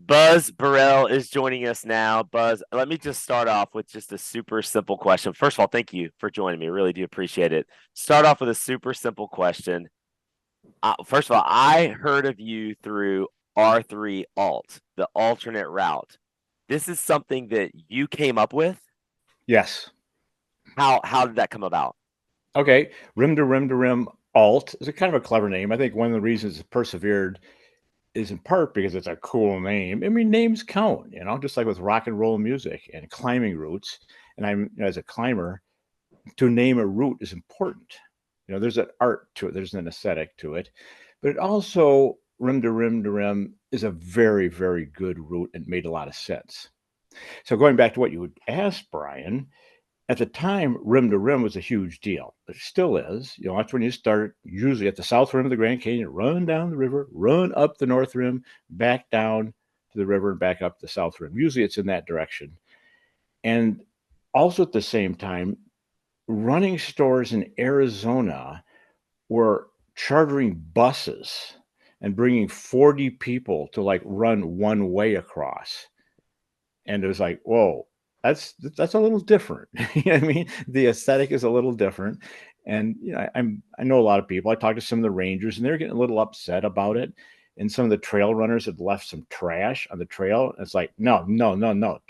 Buzz Burrell is joining us now. Buzz, let me just start off with just a super simple question. First of all, thank you for joining me. Really do appreciate it. Start off with a super simple question. First of all, I heard of you through R3 Alt, the alternate route. This is something that you came up with. Yes. How did that come about? Okay. Rim to rim to rim alt is a kind of a clever name. I think one of the reasons it persevered is in part because it's a cool name. I mean, names count, just like with rock and roll music and climbing routes. And as a climber, to name a route is important. There's an art to it, there's an aesthetic to it. But it also, rim to rim to rim, is a very, very good route and made a lot of sense. So going back to what you asked, Brian, at the time, rim to rim was a huge deal. It still is. That's when you start, usually at the south rim of the Grand Canyon, run down the river, run up the north rim, back down to the river, and back up the south rim. Usually it's in that direction. And also at the same time, running stores in Arizona were chartering buses and bringing 40 people to like run one way across. And it was like, whoa, that's a little different. I mean, the aesthetic is a little different. And I know a lot of people. I talked to some of the rangers, and they're getting a little upset about it. And some of the trail runners had left some trash on the trail. And it's like, no, no, no, no.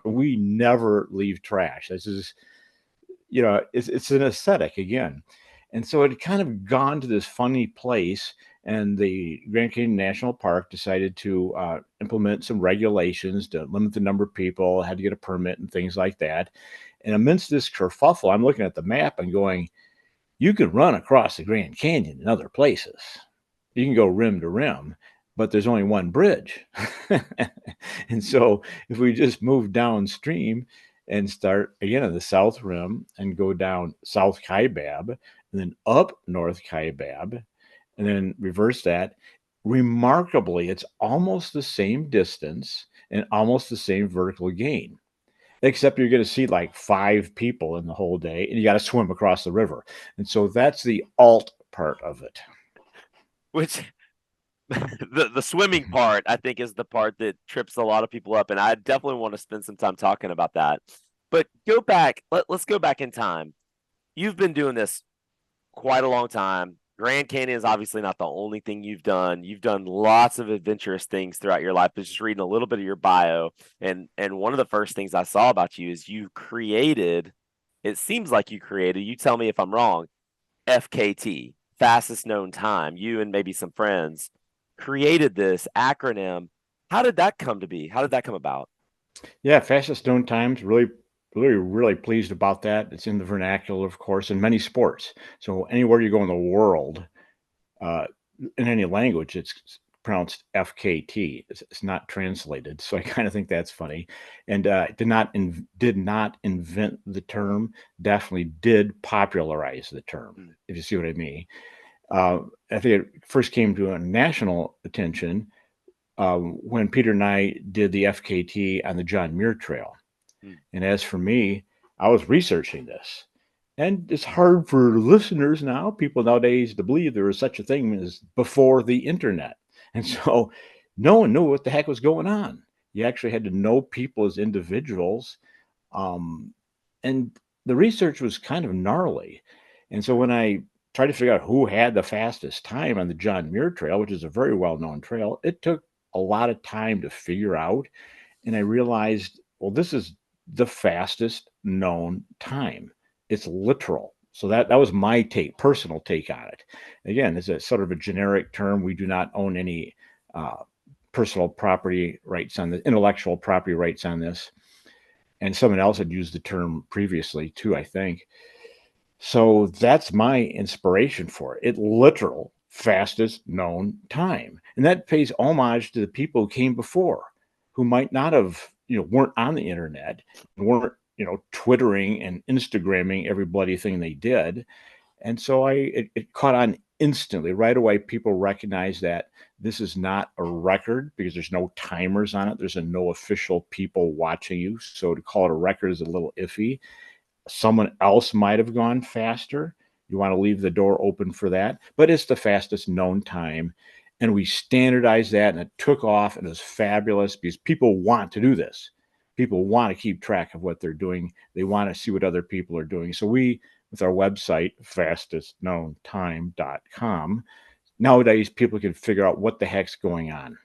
We never leave trash. This is, it's an aesthetic again. And so it had kind of gone to this funny place, and the Grand Canyon National Park decided to implement some regulations to limit the number of people, had to get a permit and things like that. And amidst this kerfuffle, I'm looking at the map and going, you can run across the Grand Canyon in other places. You can go rim to rim, but there's only one bridge. And so if we just move downstream and start again at the south rim and go down South Kaibab and then up North Kaibab and then reverse that, remarkably, it's almost the same distance and almost the same vertical gain, except you're going to see like 5 people in the whole day and you got to swim across the river. And so that's the alt part of it. Which the swimming part, I think, is the part that trips a lot of people up, and I definitely want to spend some time talking about that. But go back. Let's go back in time. You've been doing this quite a long time. Grand Canyon is obviously not the only thing you've done. You've done lots of adventurous things throughout your life. But just reading a little bit of your bio, and one of the first things I saw about you is you created. It seems like you created. You tell me if I'm wrong. FKT, fastest known time. You and maybe some friends created this acronym. How did that come to be? How did that come about? Yeah, fastest known times, really, really, really pleased about that. It's in the vernacular, of course, in many sports. So anywhere you go in the world, uh, in any language, it's pronounced FKT. It's not translated, so I kind of think that's funny. And did not invent the term. Definitely did popularize the term, Mm. if you see what I mean. I think it first came to a national attention when Peter and I did the FKT on the John Muir Trail. Mm. And as for me, I was researching this. And it's hard for listeners now, people nowadays, to believe there was such a thing as before the internet. And so no one knew what the heck was going on. You actually had to know people as individuals. Um, and the research was kind of gnarly. And so when I tried to figure out who had the fastest time on the John Muir Trail, which is a very well known trail, it took a lot of time to figure out. And I realized, well, this is the fastest known time. It's literal. So that was my personal take on it. Again, it's a sort of a generic term. We do not own any uh, personal property rights on the intellectual property rights on this. And someone else had used the term previously too, I think. So that's my inspiration for it. It literal fastest known time. And that pays homage to the people who came before who might not have, weren't on the internet and weren't, Twittering and Instagramming every bloody thing they did. And so it caught on instantly. Right away, people recognize that this is not a record because there's no timers on it. There's no official people watching you. So to call it a record is a little iffy. Someone else might have gone faster. You want to leave the door open for that, but it's the fastest known time. And we standardized that, and it took off, and it was fabulous because people want to do this. People want to keep track of what they're doing. They want to see what other people are doing. So we, with our website, fastestknowntime.com, nowadays people can figure out what the heck's going on.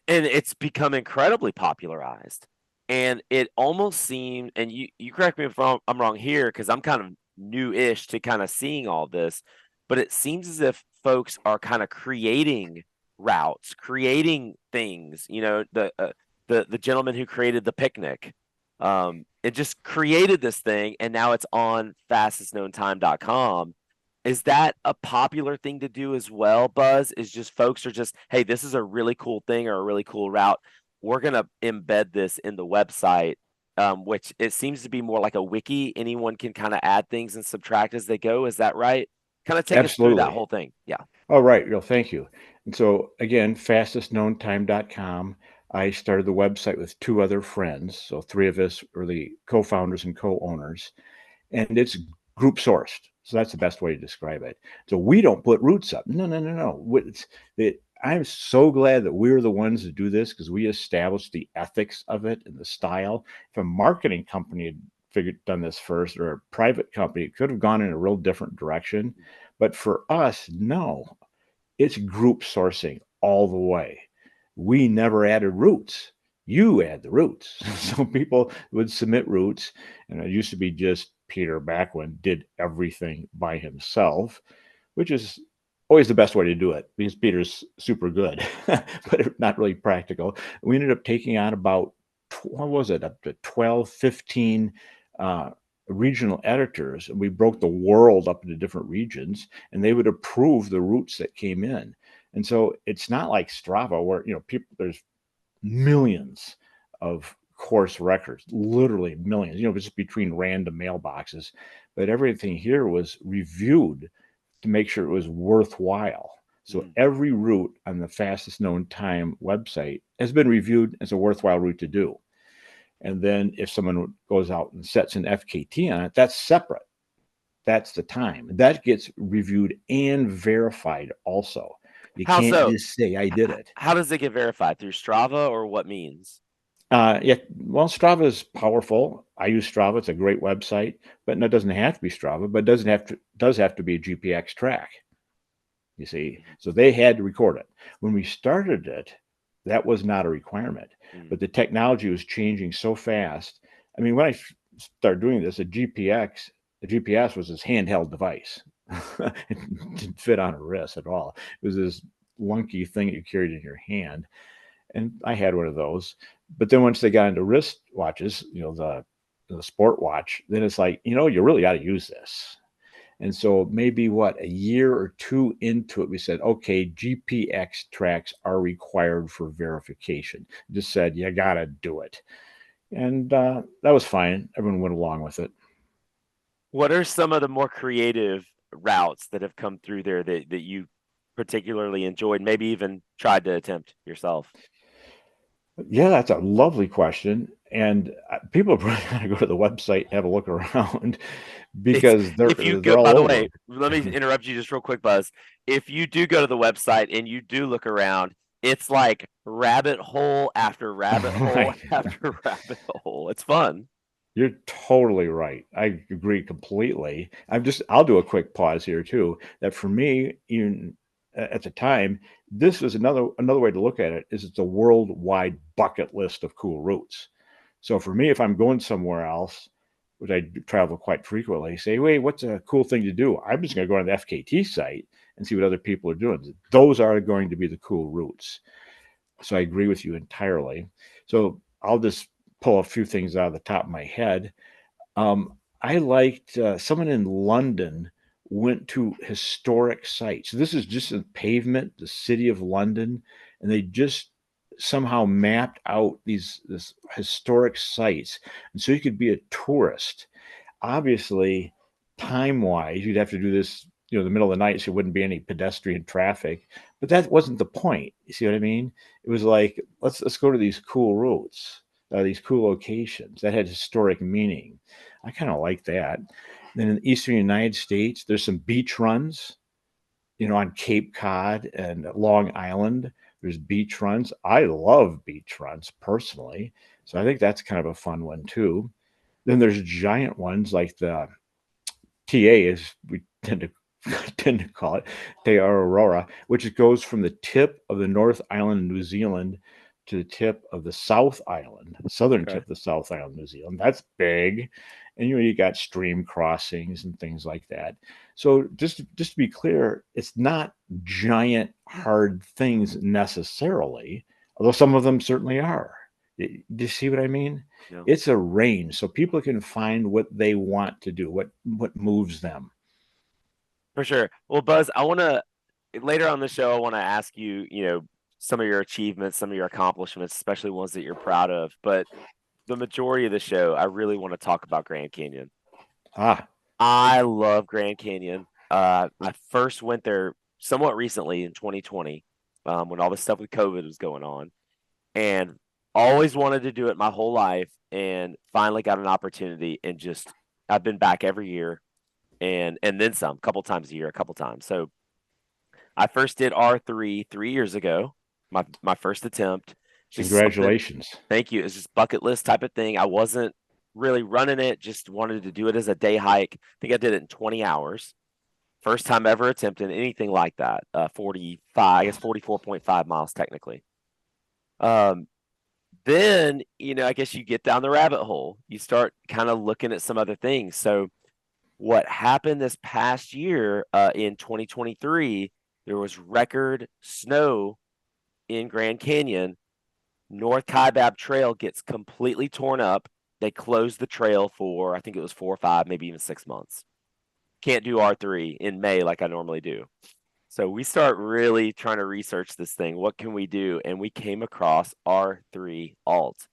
And it's become incredibly popularized. And it almost seemed, and you correct me if I'm wrong here, because I'm kind of new-ish to kind of seeing all this, but it seems as if folks are kind of creating routes, creating things. The gentleman who created the picnic, it just created this thing, and now it's on fastestknowntime.com. Is that a popular thing to do as well, Buzz? Is just folks are just, hey, this is a really cool thing or a really cool route. We're going to embed this in the website, which it seems to be more like a wiki. Anyone can kind of add things and subtract as they go. Is that right? Kind of take us through that Absolutely. whole thing. Yeah. Oh, right. Well, thank you. And so, again, fastestknowntime.com. I started the website with two other friends. So, three of us are the co founders and co owners, and it's group sourced. So, that's the best way to describe it. So, we don't put roots up. No, no, no, no. I'm so glad that we're the ones that do this because we established the ethics of it and the style. If a marketing company had done this first, or a private company, it could have gone in a real different direction. But for us, no, it's group sourcing all the way. We never added roots. You add the roots. So people would submit roots, and it used to be just Peter Backwin did everything by himself, which is always the best way to do it because Peter's super good, but not really practical. We ended up taking on about, what was it, up to 12, 15 uh, regional editors. And we broke the world up into different regions, and they would approve the routes that came in. And so it's not like Strava where, people, there's millions of course records, literally millions, just between random mailboxes. But everything here was reviewed to make sure it was worthwhile. So every route on the Fastest Known Time website has been reviewed as a worthwhile route to do. And then if someone goes out and sets an FKT on it, that's separate. That's the time. That gets reviewed and verified also. You How can't so? just say, I did it. How does it get verified? Through Strava or what means? Yeah, well, Strava is powerful. I use Strava. It's a great website, but it doesn't have to be Strava, but it does have to be a GPX track. You see, so they had to record it. When we started it, that was not a requirement, but the technology was changing so fast. I mean, when I started doing this, the GPS was this handheld device. It didn't fit on a wrist at all. It was this lunky thing you carried in your hand, and I had one of those. But then once they got into wrist watches, the sport watch, then it's like, you really got to use this. And so maybe a year or two into it, we said, okay, GPX tracks are required for verification. Just said, you got to do it. And that was fine. Everyone went along with it. What are some of the more creative routes that have come through there that you particularly enjoyed, maybe even tried to attempt yourself? Yeah, that's a lovely question. And people are probably going to go to the website and have a look around It's because if you they're go, all by the over. way, let me interrupt you just real quick, Buzz. If you do go to the website and you do look around, it's like rabbit hole after rabbit hole Right. after rabbit hole. It's fun. You're totally right. I agree completely. I'll do a quick pause here too. That for me, even at the time, this is another way to look at it is it's a worldwide bucket list of cool routes. So for me, if I'm going somewhere else, which I travel quite frequently, say, wait, what's a cool thing to do? I'm just going to go on the FKT site and see what other people are doing. Those are going to be the cool routes. So I agree with you entirely. So I'll just pull a few things out of the top of my head. I liked someone in London went to historic sites. So this is just a pavement, the city of London, and they just somehow mapped out this historic sites. And so you could be a tourist. Obviously, time wise, you'd have to do this, the middle of the night, so there wouldn't be any pedestrian traffic. But that wasn't the point. You see what I mean? It was like, let's go to these cool routes, these cool locations that had historic meaning. I kind of like that. Then in the eastern United States, there's some beach runs. on Cape Cod and Long Island. There's beach runs. I love beach runs personally. So I think that's kind of a fun one too. Then there's giant ones like the TA, as we tend to tend to call it, Te Aurora, which goes from the tip of the North Island of New Zealand to the tip of the South Island, the southern Okay. tip of the South Island of New Zealand. That's big. And you got stream crossings and things like that. So just to be clear, it's not giant hard things necessarily, although some of them certainly are. Do you see what I mean? Yeah. It's a range, so people can find what they want to do, what moves them. For sure. Well, Buzz, I want to later on the show, I want to ask you, some of your achievements, some of your accomplishments, especially ones that you're proud of. But the majority of the show, I really want to talk about Grand Canyon. Ah, I love Grand Canyon. I first went there somewhat recently in 2020, when all this stuff with COVID was going on, and always wanted to do it my whole life, and finally got an opportunity, and just I've been back every year, and then some, a couple times a year, a couple times. So I first did R3 3 years ago, my first attempt. Just something. congratulations. Thank you. It's just bucket list type of thing. I wasn't really running it, just wanted to do it as a day hike. I think I did it in 20 hours. First time ever attempting anything like that. 45, I guess 44.5 miles technically. Um, then, I guess you get down the rabbit hole. You start kind of looking at some other things. So what happened this past year, in 2023, there was record snow in Grand Canyon. North Kaibab Trail gets completely torn up. They closed the trail for, I think it was 4 or 5, maybe even 6 months. Can't do R3 in May like I normally do. So we start really trying to research this thing. What can we do? And we came across R3 Alt.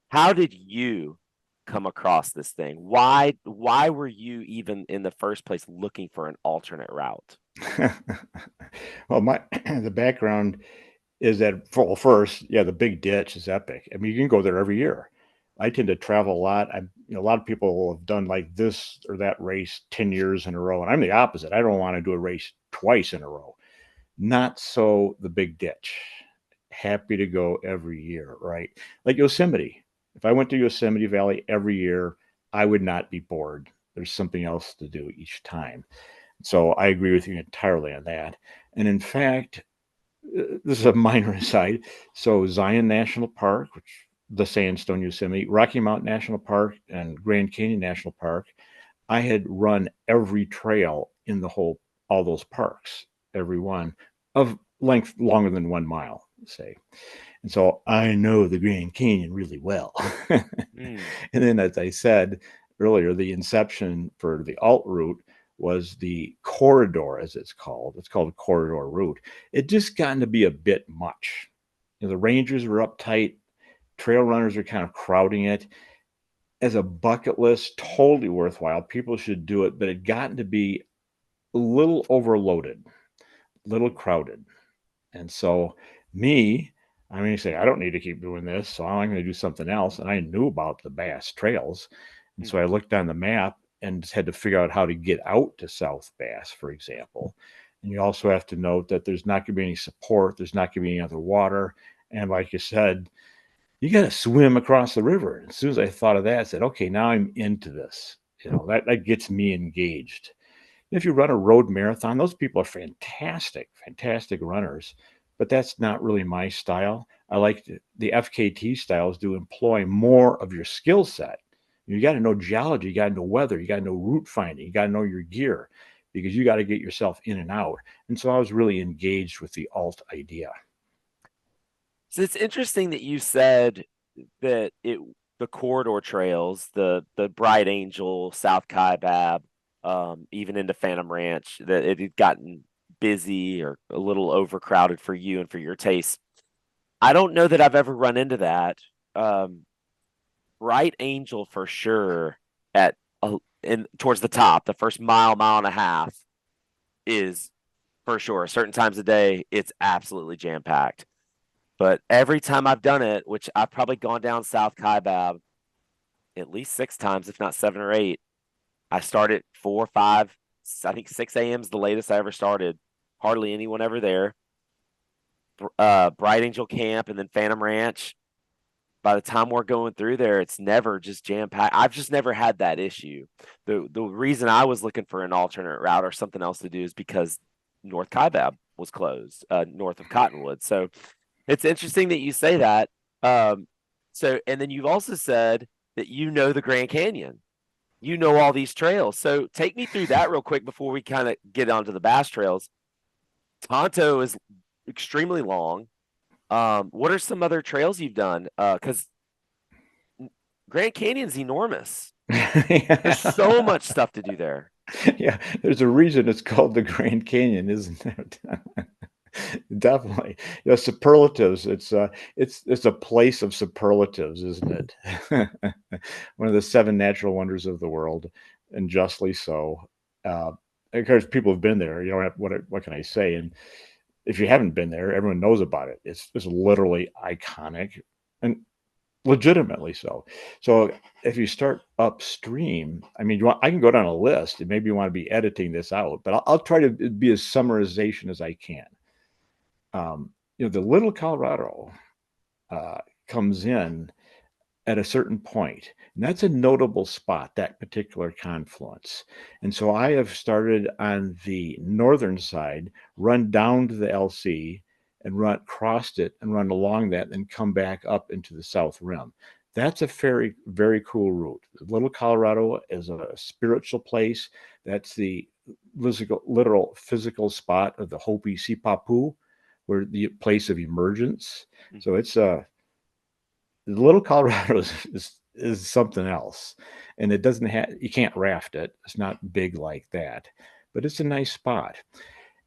How did you come across this thing? Why were you even in the first place looking for an alternate route? Well, my the background is that, well, first, yeah, the Big Ditch is epic. I mean, you can go there every year. I tend to travel a lot. A lot of people have done like this or that race 10 years in a row, and I'm the opposite. I don't want to do a race twice in a row. Not so the Big Ditch. Happy to go every year, right? Like Yosemite. If I went to Yosemite Valley every year, I would not be bored. There's something else to do each time. So I agree with you entirely on that. And in fact, this is a minor aside. So Zion National Park, which the Sandstone Yosemite, Rocky Mountain National Park, and Grand Canyon National Park, I had run every trail in all those parks, every one of length longer than 1 mile, say. And so I know the Grand Canyon really well. Mm, And then, as I said earlier, the inception for the alt route was the corridor, as it's called. It's called a corridor route. It just gotten to be a bit much. The rangers were uptight, trail runners are kind of crowding it. As a bucket list, totally worthwhile. People should do it, but it gotten to be a little overloaded, a little crowded. And so, me, I mean, say, I don't need to keep doing this, so I'm going to do something else. And I knew about the Bass trails. And mm. so I looked on the map and just had to figure out how to get out to South Bass, for example. And you also have to note that there's not going to be any support, there's not going to be any other water. And like you said, you got to swim across the river. And as soon as I thought of that, I said, okay, now I'm into this. That gets me engaged. If you run a road marathon, those people are fantastic, fantastic runners, but that's not really my style. I like the FKT styles to employ more of your skill set. You got to know geology, you got to know weather, you got to know route finding, you got to know your gear because you got to get yourself in and out. And so I was really engaged with the alt idea. So it's interesting that you said that the corridor trails, the Bright Angel, South Kaibab, even into Phantom Ranch, that it had gotten busy or a little overcrowded for you and for your taste. I don't know that I've ever run into that. Um, Bright Angel for sure at in towards the top, the first mile, mile and a half is for sure. Certain times of day, it's absolutely jam packed. But every time I've done it, which I've probably gone down South Kaibab at least 6 times, if not 7 or 8, I start at 4 or 5. I think 6 a.m. is the latest I ever started. hardly anyone ever there. Bright Angel Camp and then Phantom Ranch. By the time we're going through there, it's never just jam packed. I've just never had that issue. The reason I was looking for an alternate route or something else to do is because North Kaibab was closed, north of Cottonwood. So it's interesting that you say that. So and then you've also said that you know the Grand Canyon. You know all these trails. So take me through that real quick before we kind of get onto the bass trails. Tonto is extremely long. What are some other trails you've done? Because Grand Canyon's enormous. There's so much stuff to do there. Yeah, there's a reason it's called the Grand Canyon, isn't there? Definitely. Yeah, superlatives. It's a place of superlatives, isn't it? One of the seven natural wonders of the world, and justly so. Of course, people have been there. You know what can I say? And if you haven't been there, everyone knows about it. It's literally iconic and legitimately so. So if you start upstream, I mean, I can go down a list, and maybe you want to be editing this out, but I'll try to be as summarization as I can. The Little Colorado comes in at a certain point, and that's a notable spot, that particular confluence. And so I have started on the northern side, run down to the LC, and crossed it and run along that, and come back up into the South Rim. That's a very, very cool route. Little Colorado is a spiritual place. That's the literal physical spot of the Hopi Sipapu, where the place of emergence. So it's Little Colorado is something else, and it doesn't have, you can't raft it. It's not big like that, but it's a nice spot.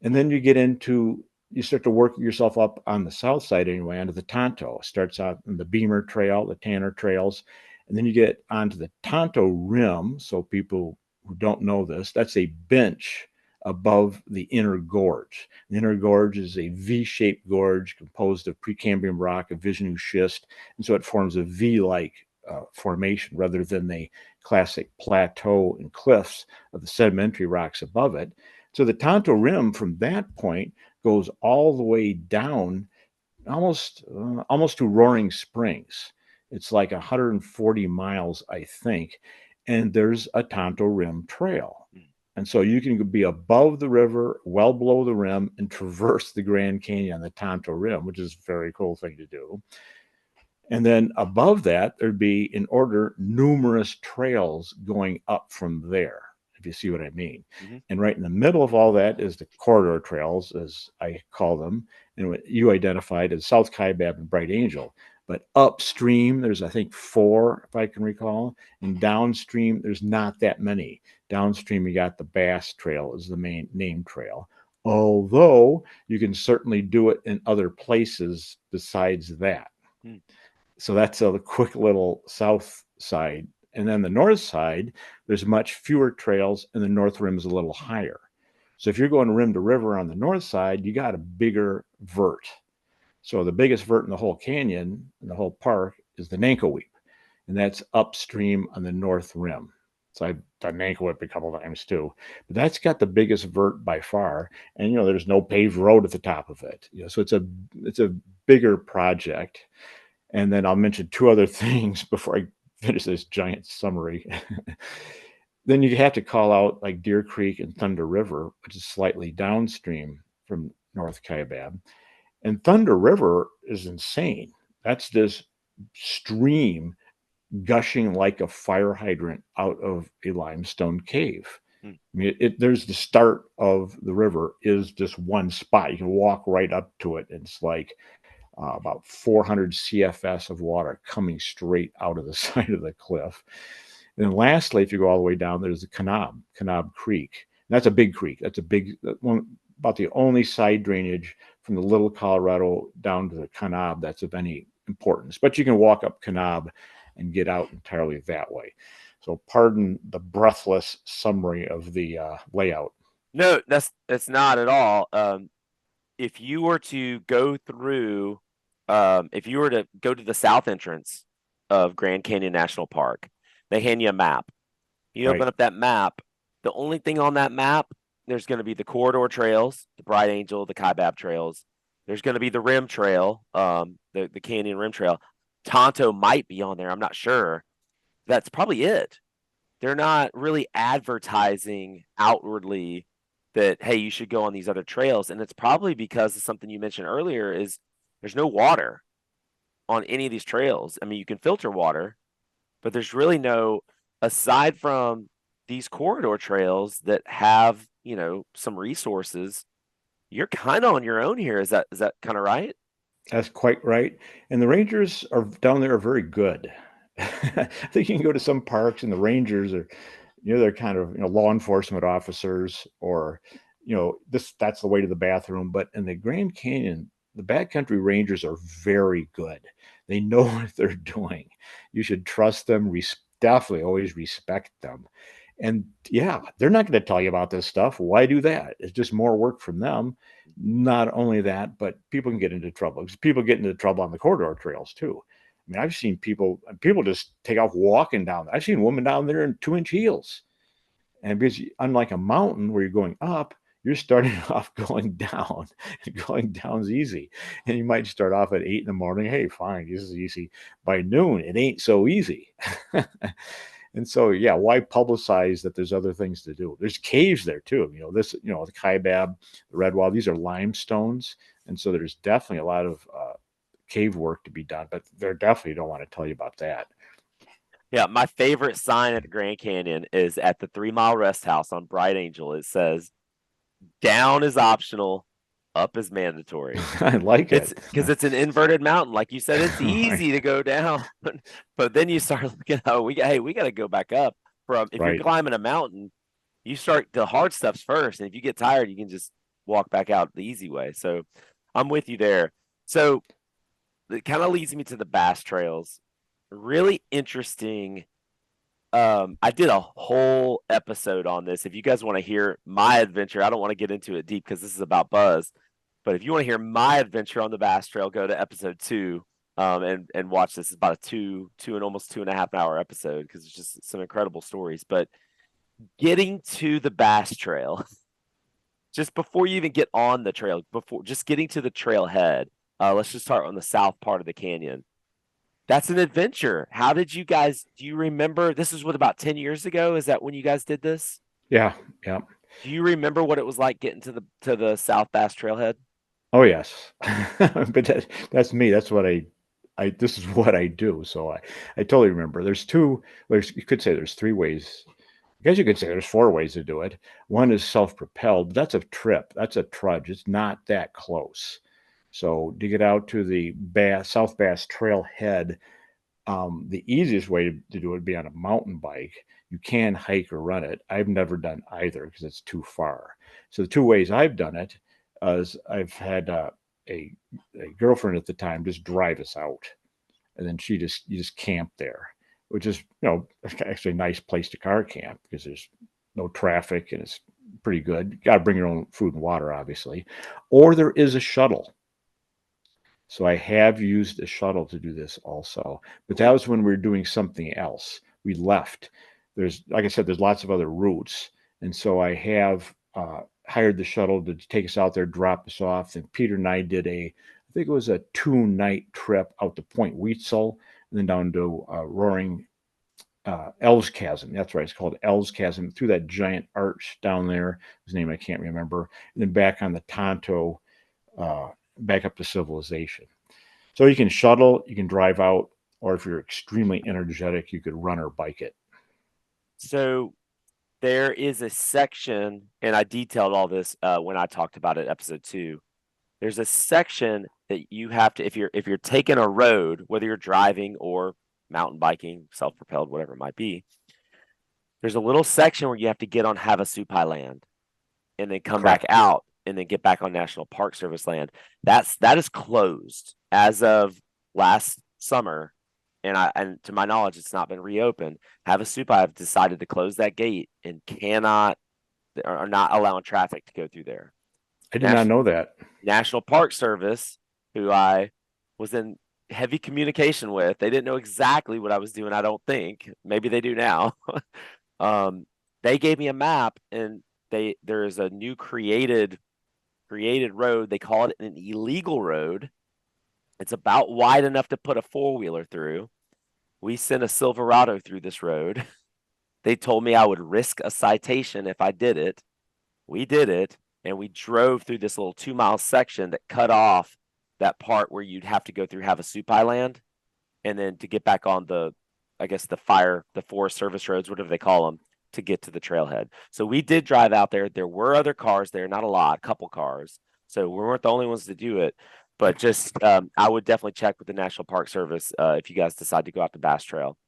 And then you start to work yourself up on the south side anyway, onto the Tonto. It starts out in the Beamer Trail, the Tanner Trails, and then you get onto the Tonto Rim. So people who don't know this, that's a bench above the inner gorge. The inner gorge is a V-shaped gorge composed of Precambrian rock, a Vishnu schist, and so it forms a V-like formation rather than the classic plateau and cliffs of the sedimentary rocks above it. So the Tonto Rim from that point goes all the way down almost to Roaring Springs. It's like 140 miles, I think, and there's a Tonto Rim trail. And so you can be above the river, well below the rim, and traverse the Grand Canyon on the Tonto Rim, which is a very cool thing to do. And then above that, there'd be, in order, numerous trails going up from there, if you see what I mean. Mm-hmm. And right in the middle of all that is the corridor trails, as I call them, and what you identified as South Kaibab and Bright Angel. But upstream, there's, I think, 4, if I can recall. And downstream, there's not that many. Downstream, you got the Bass Trail as the main name trail. Although you can certainly do it in other places besides that. So that's a quick little south side. And then the north side, there's much fewer trails, and the north rim is a little higher. So if you're going rim to river on the north side, you got a bigger vert. So the biggest vert in the whole canyon, in the whole park, is the Nankoweap, and that's upstream on the north rim. So I've done Nankoweap a couple of times too, but that's got the biggest vert by far. And there's no paved road at the top of it. So it's a bigger project. And then I'll mention 2 other things before I finish this giant summary. Then you have to call out like Deer Creek and Thunder River, which is slightly downstream from North Kaibab. And Thunder River is insane. That's this stream gushing like a fire hydrant out of a limestone cave. I mean, there's the start of the river is just one spot. You can walk right up to it. And it's like about 400 CFS of water coming straight out of the side of the cliff. And then lastly, if you go all the way down, there's the Kanab Creek. And that's a big creek. That's a big one, about the only side drainage from the Little Colorado down to the Kanab that's of any importance. But you can walk up Kanab and get out entirely that way. So pardon the breathless summary of the layout. No, that's not at all. If you were to go through, if you were to go to the south entrance of Grand Canyon National Park, they hand you a map. You Right. open up that map. The only thing on that map, There's going to be the corridor trails, the Bright Angel, the Kaibab trails. There's going to be the rim trail, the canyon rim trail. Tonto might be on there. I'm not sure. That's probably it. They're not really advertising outwardly that, hey, you should go on these other trails. And it's probably because of something you mentioned earlier is there's no water on any of these trails. I mean, you can filter water, but there's really no, aside from these corridor trails that have, some resources, you're kind of on your own here. Is that kind of right? That's quite right. And the rangers are down there are very good. I think you can go to some parks and the rangers are, they're kind of, law enforcement officers or, that's the way to the bathroom. But in the Grand Canyon, the backcountry rangers are very good. They know what they're doing. You should trust them, definitely always respect them. And yeah, they're not going to tell you about this stuff. Why do that? It's just more work from them. Not only that, but people can get into trouble because people get into trouble on the corridor trails too. I mean, I've seen people just take off walking down. I've seen women down there in 2-inch heels. And because unlike a mountain where you're going up, you're starting off going down. Going down's easy. And you might start off at 8 in the morning. Hey, fine, this is easy. By noon, it ain't so easy. And so, yeah, why publicize that there's other things to do? There's caves there too. The Kaibab, the Redwall, these are limestones. And so there's definitely a lot of cave work to be done, but they definitely don't want to tell you about that. Yeah, my favorite sign at the Grand Canyon is at the 3 Mile Rest House on Bright Angel. It says, down is optional, up is mandatory. I like It's it. because it's an inverted mountain. Like you said, it's Right. easy to go down. But then you start looking, we got to go back up. If you're Right. climbing a mountain, you start the hard stuffs first. And if you get tired, you can just walk back out the easy way. So I'm with you there. So it kind of leads me to the bass trails. Really interesting. I did a whole episode on this. If you guys want to hear my adventure, I don't want to get into it deep because this is about Buzz. But if you want to hear my adventure on the Bass Trail, go to episode 2 and watch this. It's about a two and almost 2.5 hour episode because it's just some incredible stories. But getting to the Bass Trail, just before you even get on the trail, before just getting to the trailhead, let's just start on the south part of the canyon. That's an adventure. How did you guys, do you remember? This is what, about 10 years ago? Is that when you guys did this? Yeah. Yeah. Do you remember what it was like getting to the South Bass Trailhead? Oh yes. But that's me. That's what this is what I do. So I totally remember. You could say there's 3 ways. I guess you could say there's 4 ways to do it. One is self-propelled, but that's a trip. That's a trudge. It's not that close. So to get out to the South Bass Trailhead, the easiest way to do it would be on a mountain bike. You can hike or run it. I've never done either because it's too far. So the 2 ways I've done it is I've had a girlfriend at the time just drive us out, and then you just camp there, which is actually a nice place to car camp because there's no traffic and it's pretty good. You got to bring your own food and water, obviously, or there is a shuttle. So I have used a shuttle to do this also, but that was when we were doing something else. We left. Like I said, there's lots of other routes, and so I have hired the shuttle to take us out there, drop us off. And Peter and I did I think it was a 2-night trip out to Point Wheatzel and then down to Roaring Elves Chasm. That's right. It's called Elves Chasm, through that giant arch down there. His name I can't remember. And then back on the Tonto, back up to Civilization. So you can shuttle, you can drive out, or if you're extremely energetic, you could run or bike it. So there is a section, and I detailed all this when I talked about it, episode 2. There's a section that you have to, if you're taking a road, whether you're driving or mountain biking, self-propelled, whatever it might be, there's a little section where you have to get on Havasupai land and then come back Correct. out and then get back on National Park Service land. That is closed as of last summer, and to my knowledge, it's not been reopened. Havasupai have decided to close that gate and are not allowing traffic to go through there. I did not know that. National Park Service, who I was in heavy communication with, they didn't know exactly what I was doing. I don't think. Maybe they do now. They gave me a map, and there is a new created road. They call it an illegal road. It's about wide enough to put a four-wheeler through. We sent a Silverado through this road. They told me I would risk a citation if I did it. We did it, and we drove through this little 2-mile section that cut off that part where you'd have to go through Havasupai land, and then to get back on I guess the Forest Service roads, whatever they call them, to get to the trailhead. So we did drive out there. There were other cars there, not a lot, a couple cars. So we weren't the only ones to do it. But just I would definitely check with the National Park Service if you guys decide to go out the Bass Trail.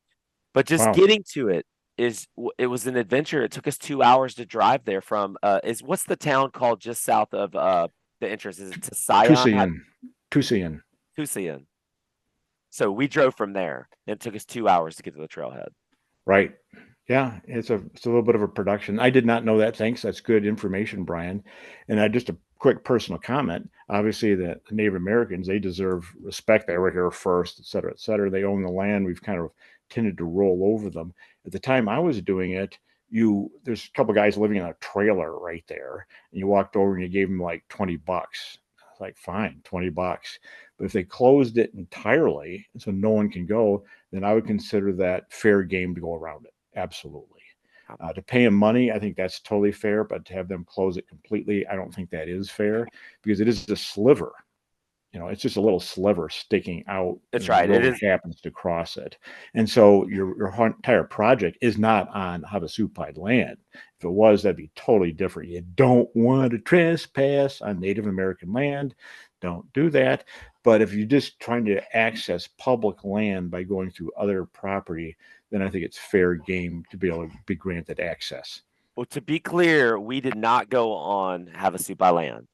But just Wow. getting to it was an adventure. It took us 2 hours to drive there from what's the town called just south of the entrance? Is it Tusayan? Tusayan. Tusayan. So we drove from there, and it took us 2 hours to get to the trailhead. Right. Yeah, it's a little bit of a production. I did not know that. Thanks. That's good information, Brian. And just a quick personal comment. Obviously, the Native Americans, they deserve respect. They were here first, et cetera, et cetera. They own the land. We've kind of tended to roll over them. At the time I was doing it, there's a couple guys living in a trailer right there, and you walked over and you gave them like $20. I was like, fine, $20. But if they closed it entirely, so no one can go, then I would consider that fair game to go around it. Absolutely. To pay them money, I think that's totally fair, but to have them close it completely, I don't think that is fair, because it is a sliver. It's just a little sliver sticking out. That's right. It is happens to cross it. And so your entire project is not on Havasupai land. If it was, that'd be totally different. You don't want to trespass on Native American land. Don't do that. But if you're just trying to access public land by going through other property, then I think it's fair game to be able to be granted access. Well, to be clear, we did not go on Havasupai land.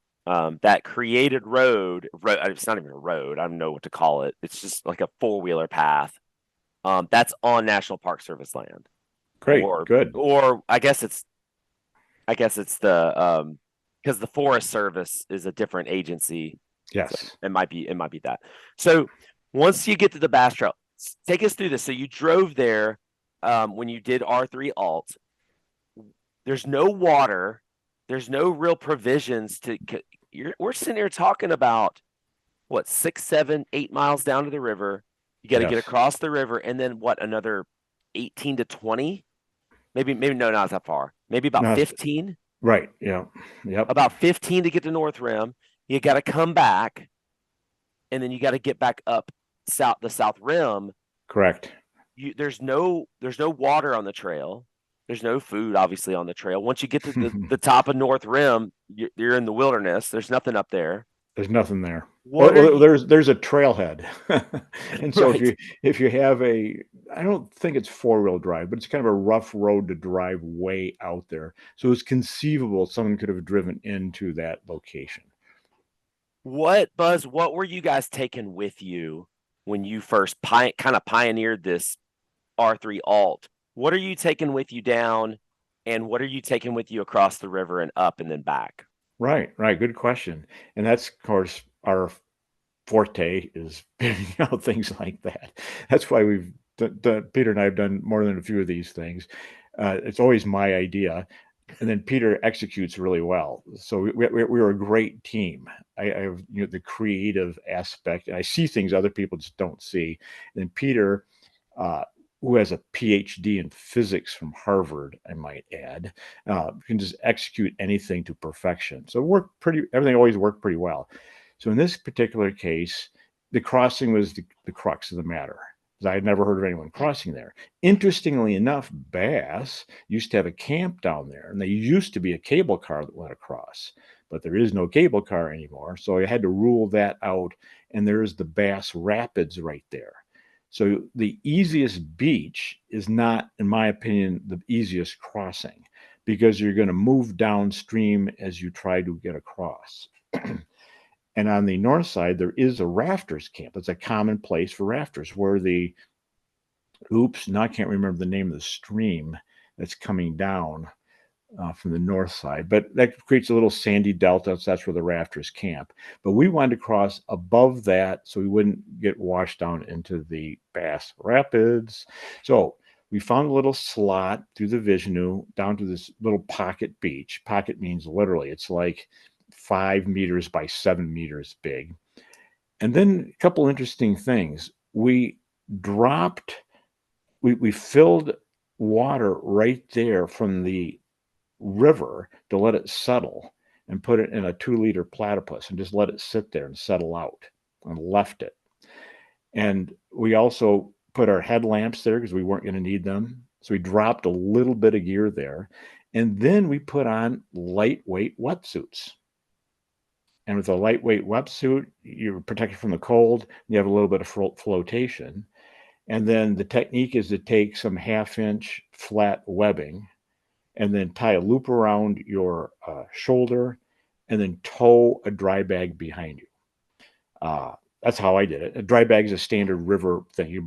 That created road, it's not even a road. I don't know what to call it. It's just like a four-wheeler path. That's on National Park Service land. Great, good. Or I guess it's the because the Forest Service is a different agency. Yes, so it might be that. So once you get to the Bass Trail, take us through this. So you drove there when you did R3 Alt. There's no water. There's no real provisions we're sitting here talking about what, 6, 7, 8 miles down to the river. You got to get across the river, and then what, another 18 to 20? Maybe no, not that far. Maybe about 15. Right. Yeah. Yep. About 15 to get to North Rim. You got to come back, and then you got to get back up the South Rim. Correct. There's no water on the trail. There's no food, obviously, on the trail. Once you get to the top of North Rim, you're in the wilderness. There's nothing up there. There's nothing there. There's a trailhead, and so right. if you have I don't think it's 4-wheel drive, but it's kind of a rough road to drive way out there. So it's conceivable someone could have driven into that location. Buzz, what were you guys taking with you when you first kind of pioneered this R3 Alt? What are you taking with you down, and what are you taking with you across the river and up and then back? Right. Good question. And that's, of course, our forte is figuring out things like that. That's why we've Peter and I have done more than a few of these things. It's always my idea, and then Peter executes really well. So we're a great team. I have the creative aspect, and I see things other people just don't see. And then Peter, who has a PhD in physics from Harvard, I might add, can just execute anything to perfection. So everything always worked pretty well. So in this particular case, the crossing was the crux of the matter, because I had never heard of anyone crossing there. Interestingly enough, Bass used to have a camp down there, and there used to be a cable car that went across, but there is no cable car anymore. So I had to rule that out, and there's the Bass Rapids right there. So the easiest beach is not, in my opinion, the easiest crossing, because you're going to move downstream as you try to get across. And on the north side, there is a rafters camp. It's a common place for rafters where I can't remember the name of the stream that's coming down from the north side, but that creates a little sandy delta. So that's where the rafters camp. But we wanted to cross above that so we wouldn't get washed down into the Bass Rapids. So We found a little slot through the Vishnu down to this little pocket beach. Pocket means literally, it's like 5 meters by 7 meters big. And then a couple interesting things. Dropped, we filled water right there from the river to let it settle and put it in a 2 liter platypus and just let it sit there and settle out and left it. And we also put our headlamps there because we weren't going to need them. So we dropped a little bit of gear there. And then we put on lightweight wetsuits. And with a lightweight wetsuit, you're protected from the cold. You have a little bit of flotation. And then the technique is to take some 1/2 inch flat webbing and then tie a loop around your shoulder and then tow a dry bag behind you. That's how I did it. A dry bag is a standard river thing. You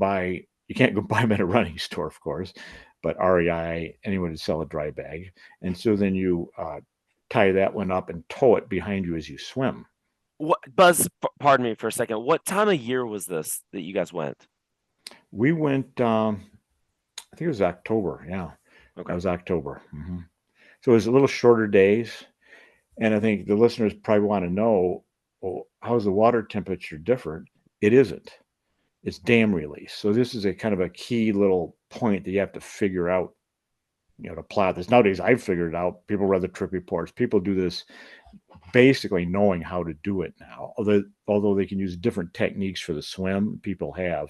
can't go buy them at a running store, of course, but REI, anyone would sell a dry bag. And so then you tie that one up and tow it behind you as you swim. Buzz, pardon me for a second. What time of year was this that you guys went? We went, I think it was October. Yeah. Okay. It was October. Mm-hmm. So it was a little shorter days. And I think the listeners probably want to know, well, how's the water temperature different? It isn't. It's dam release. So this is a kind of a key little point that you have to figure out, to plot this. Nowadays, I've figured it out. People read the trip reports. People do this basically knowing how to do it now. Although they can use different techniques for the swim, people have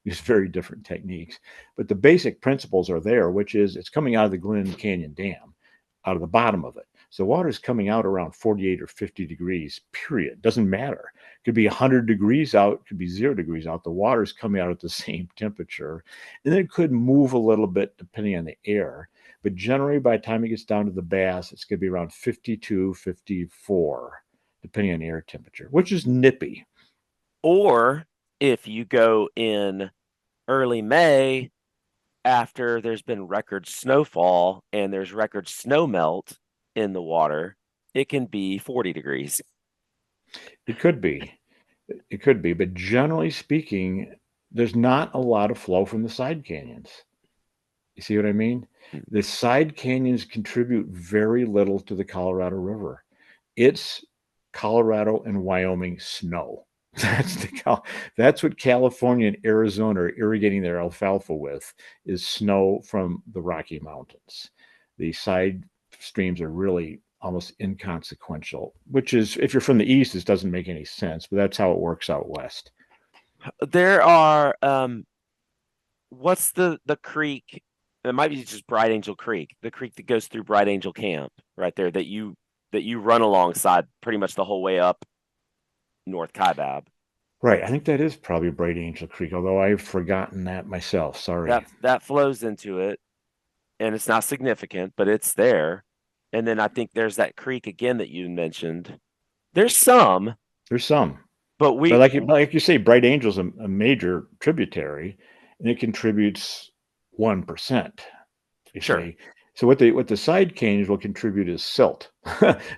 used very different techniques. But the basic principles are there, which is it's coming out of the Glen Canyon Dam, out of the bottom of it. So water is coming out around 48 or 50 degrees, period. Doesn't matter. It could be 100 degrees out, it could be 0 degrees out. The water is coming out at the same temperature. And then it could move a little bit depending on the air. But generally, by the time it gets down to the bass, it's going to be around 52, 54, depending on air temperature, which is nippy. Or if you go in early May, after there's been record snowfall and there's record snow melt in the water, it can be 40 degrees. It could be. It could be. But generally speaking, there's not a lot of flow from the side canyons. You see what I mean? The side canyons contribute very little to the Colorado River. It's Colorado and Wyoming snow. That's what California and Arizona are irrigating their alfalfa with, is snow from the Rocky Mountains. The side streams are really almost inconsequential, which is, if you're from the east, this doesn't make any sense, but that's how it works out west. There are what's the creek? It might be just Bright Angel Creek, the creek that goes through Bright Angel Camp right there that you run alongside pretty much the whole way up North Kaibab. Right. I think that is probably Bright Angel Creek, although I've forgotten that myself. Sorry. That flows into it, and it's not significant, but it's there. And then I think there's that creek again that you mentioned. There's some, but like you say, Bright Angel's a major tributary, and it contributes 1%. Sure. See. So what the side canyons will contribute is silt.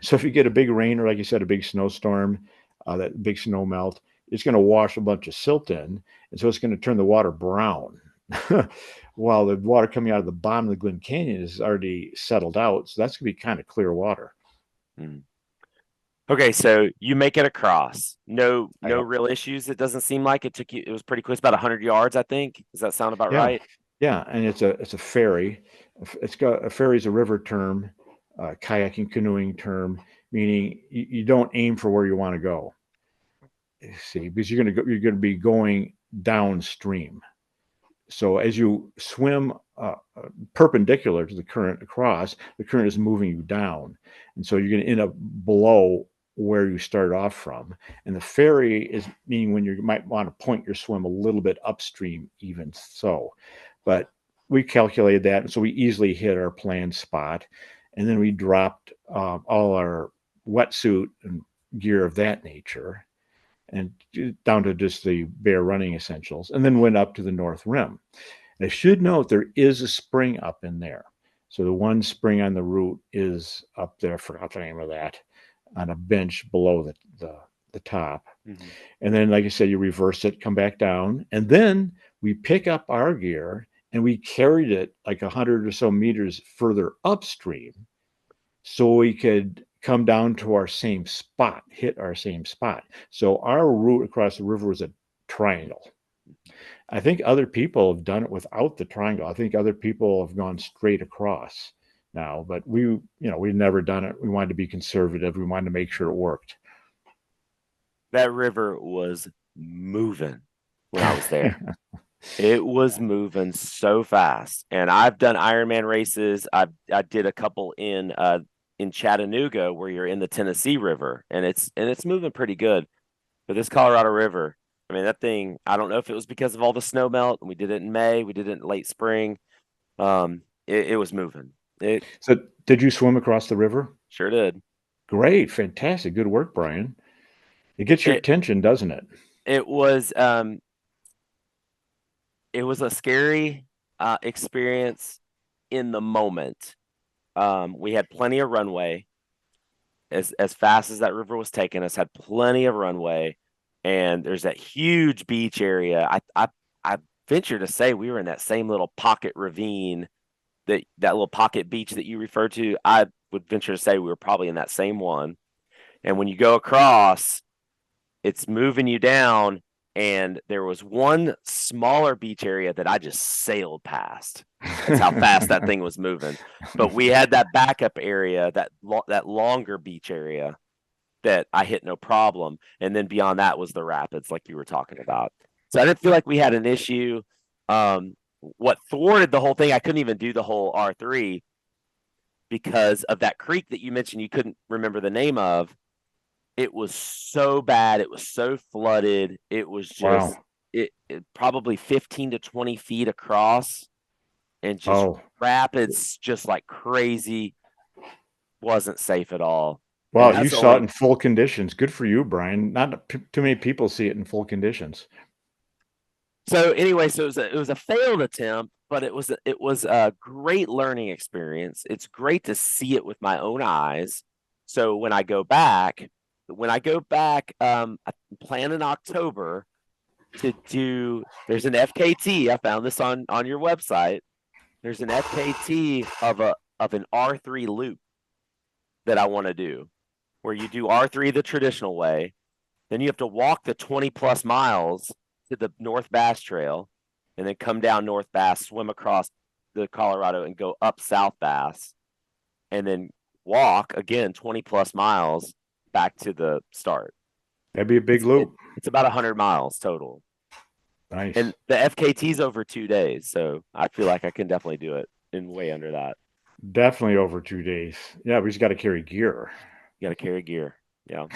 So if you get a big rain, or like you said, a big snowstorm, that big snow melt, it's going to wash a bunch of silt in, and so it's going to turn the water brown. While the water coming out of the bottom of the Glen Canyon is already settled out, so that's going to be kind of clear water. Okay, so you make it across. No real issues. It doesn't seem like it took you. It was pretty quick. It's about 100 yards, I think. Does that sound about right? Yeah, and it's a ferry. A ferry is a river term, kayaking, canoeing term, meaning you don't aim for where you want to go. See, because you're going to be going downstream. So as you swim perpendicular to the current across, the current is moving you down, and so you're going to end up below where you started off from. And the ferry is meaning when you might want to point your swim a little bit upstream, even so. But we calculated that, and so we easily hit our planned spot. And then we dropped all our wetsuit and gear of that nature, and down to just the bare running essentials, and then went up to the North Rim. And I should note there is a spring up in there. So the one spring on the route is up there, I forgot the name of that, on a bench below the top. And then, like I said, you reverse it, come back down, and then we pick up our gear and we carried it like 100 or so meters further upstream so we could come down to our same spot, hit our same spot. So our route across the river was a triangle. I think other people have done it without the triangle. I think other people have gone straight across now, but we've never done it. We wanted to be conservative. We wanted to make sure it worked. That river was moving when I was there. It was moving so fast. And I've done Ironman races. I did a couple in Chattanooga where you're in the Tennessee River, and it's moving pretty good. But this Colorado River, I mean, that thing, I don't know if it was because of all the snow melt. We did it in May, we did it in late spring. It was moving. It So, did you swim across the river? sure did. Great, fantastic, good work, Brian. It gets your It attention, doesn't it? it was a scary experience in the moment. We had plenty of runway. As fast as that river was taking us, had plenty of runway, and there's that huge beach area. I venture to say we were in that same little pocket ravine, that little pocket beach that you referred to. I would venture to say we were probably in that same one. And when you go across, it's moving you down, and there was one smaller beach area that I just sailed past. That's how fast that thing was moving. But we had that backup area, that longer beach area that I hit no problem. And then beyond that was the rapids, like you were talking about. So I didn't feel like we had an issue. What thwarted the whole thing, I couldn't even do the whole R3 because of that creek that you mentioned you couldn't remember the name of. It was so bad. It was so flooded. It was just Wow. it probably 15 to 20 feet across, and just Oh, rapids just like crazy. Wasn't safe at all. And well, you that's saw it only in full conditions. Good for you, Brian. Not too many people see it in full conditions. so anyway, so it was a failed attempt, but it was a great learning experience. It's great to see it with my own eyes. So when I go back, I plan in October to do. There's an FKT. I found this on your website. There's an FKT of an R3 loop that I want to do, where you do R3 the traditional way, then you have to walk the 20 plus miles to the North Bass Trail, and then come down North Bass, swim across the Colorado, and go up South Bass, and then walk again 20 plus miles back to the start. That'd be a big It's loop. it's about 100 miles total, and Nice. the FKT's over 2 days, so I feel like I can definitely do it in way under that. Definitely over 2 days. Yeah, we just got to carry gear. You got to carry gear, yeah.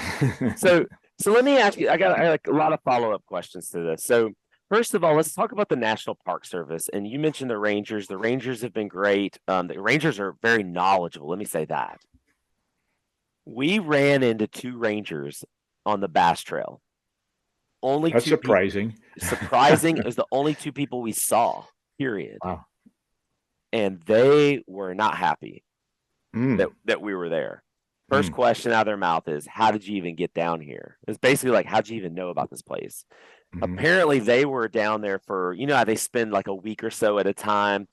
So let me ask you. I like a lot of follow up questions to this. So first of all, let's talk about the National Park Service. And you mentioned the Rangers. The Rangers have been great. The Rangers are very knowledgeable. Let me say that. We ran into two Rangers on the Bass Trail. Only That's two people. surprising. Surprising, it was the only two people we saw. Period. Wow. And they were not happy Mm, that we were there. First mm, question out of their mouth is, how did you even get down here? It's basically like, how'd you even know about this place? mhm. Apparently they were down there for, how they spend like a week or so at a time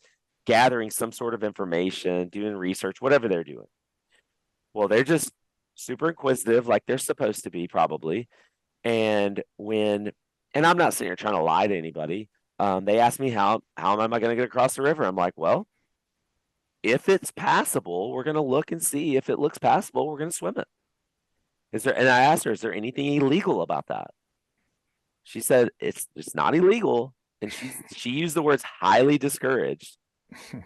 gathering some sort of information, doing research, whatever they're doing. Well, they're just super inquisitive, like they're supposed to be, probably. And and I'm not sitting here trying to lie to anybody. They asked me how am I going to get across the river? I'm like, well, if it's passable, we're going to look and see. If it looks passable, we're going to swim it. And I asked her, is there anything illegal about that? She said it's not illegal, and she used the words highly discouraged.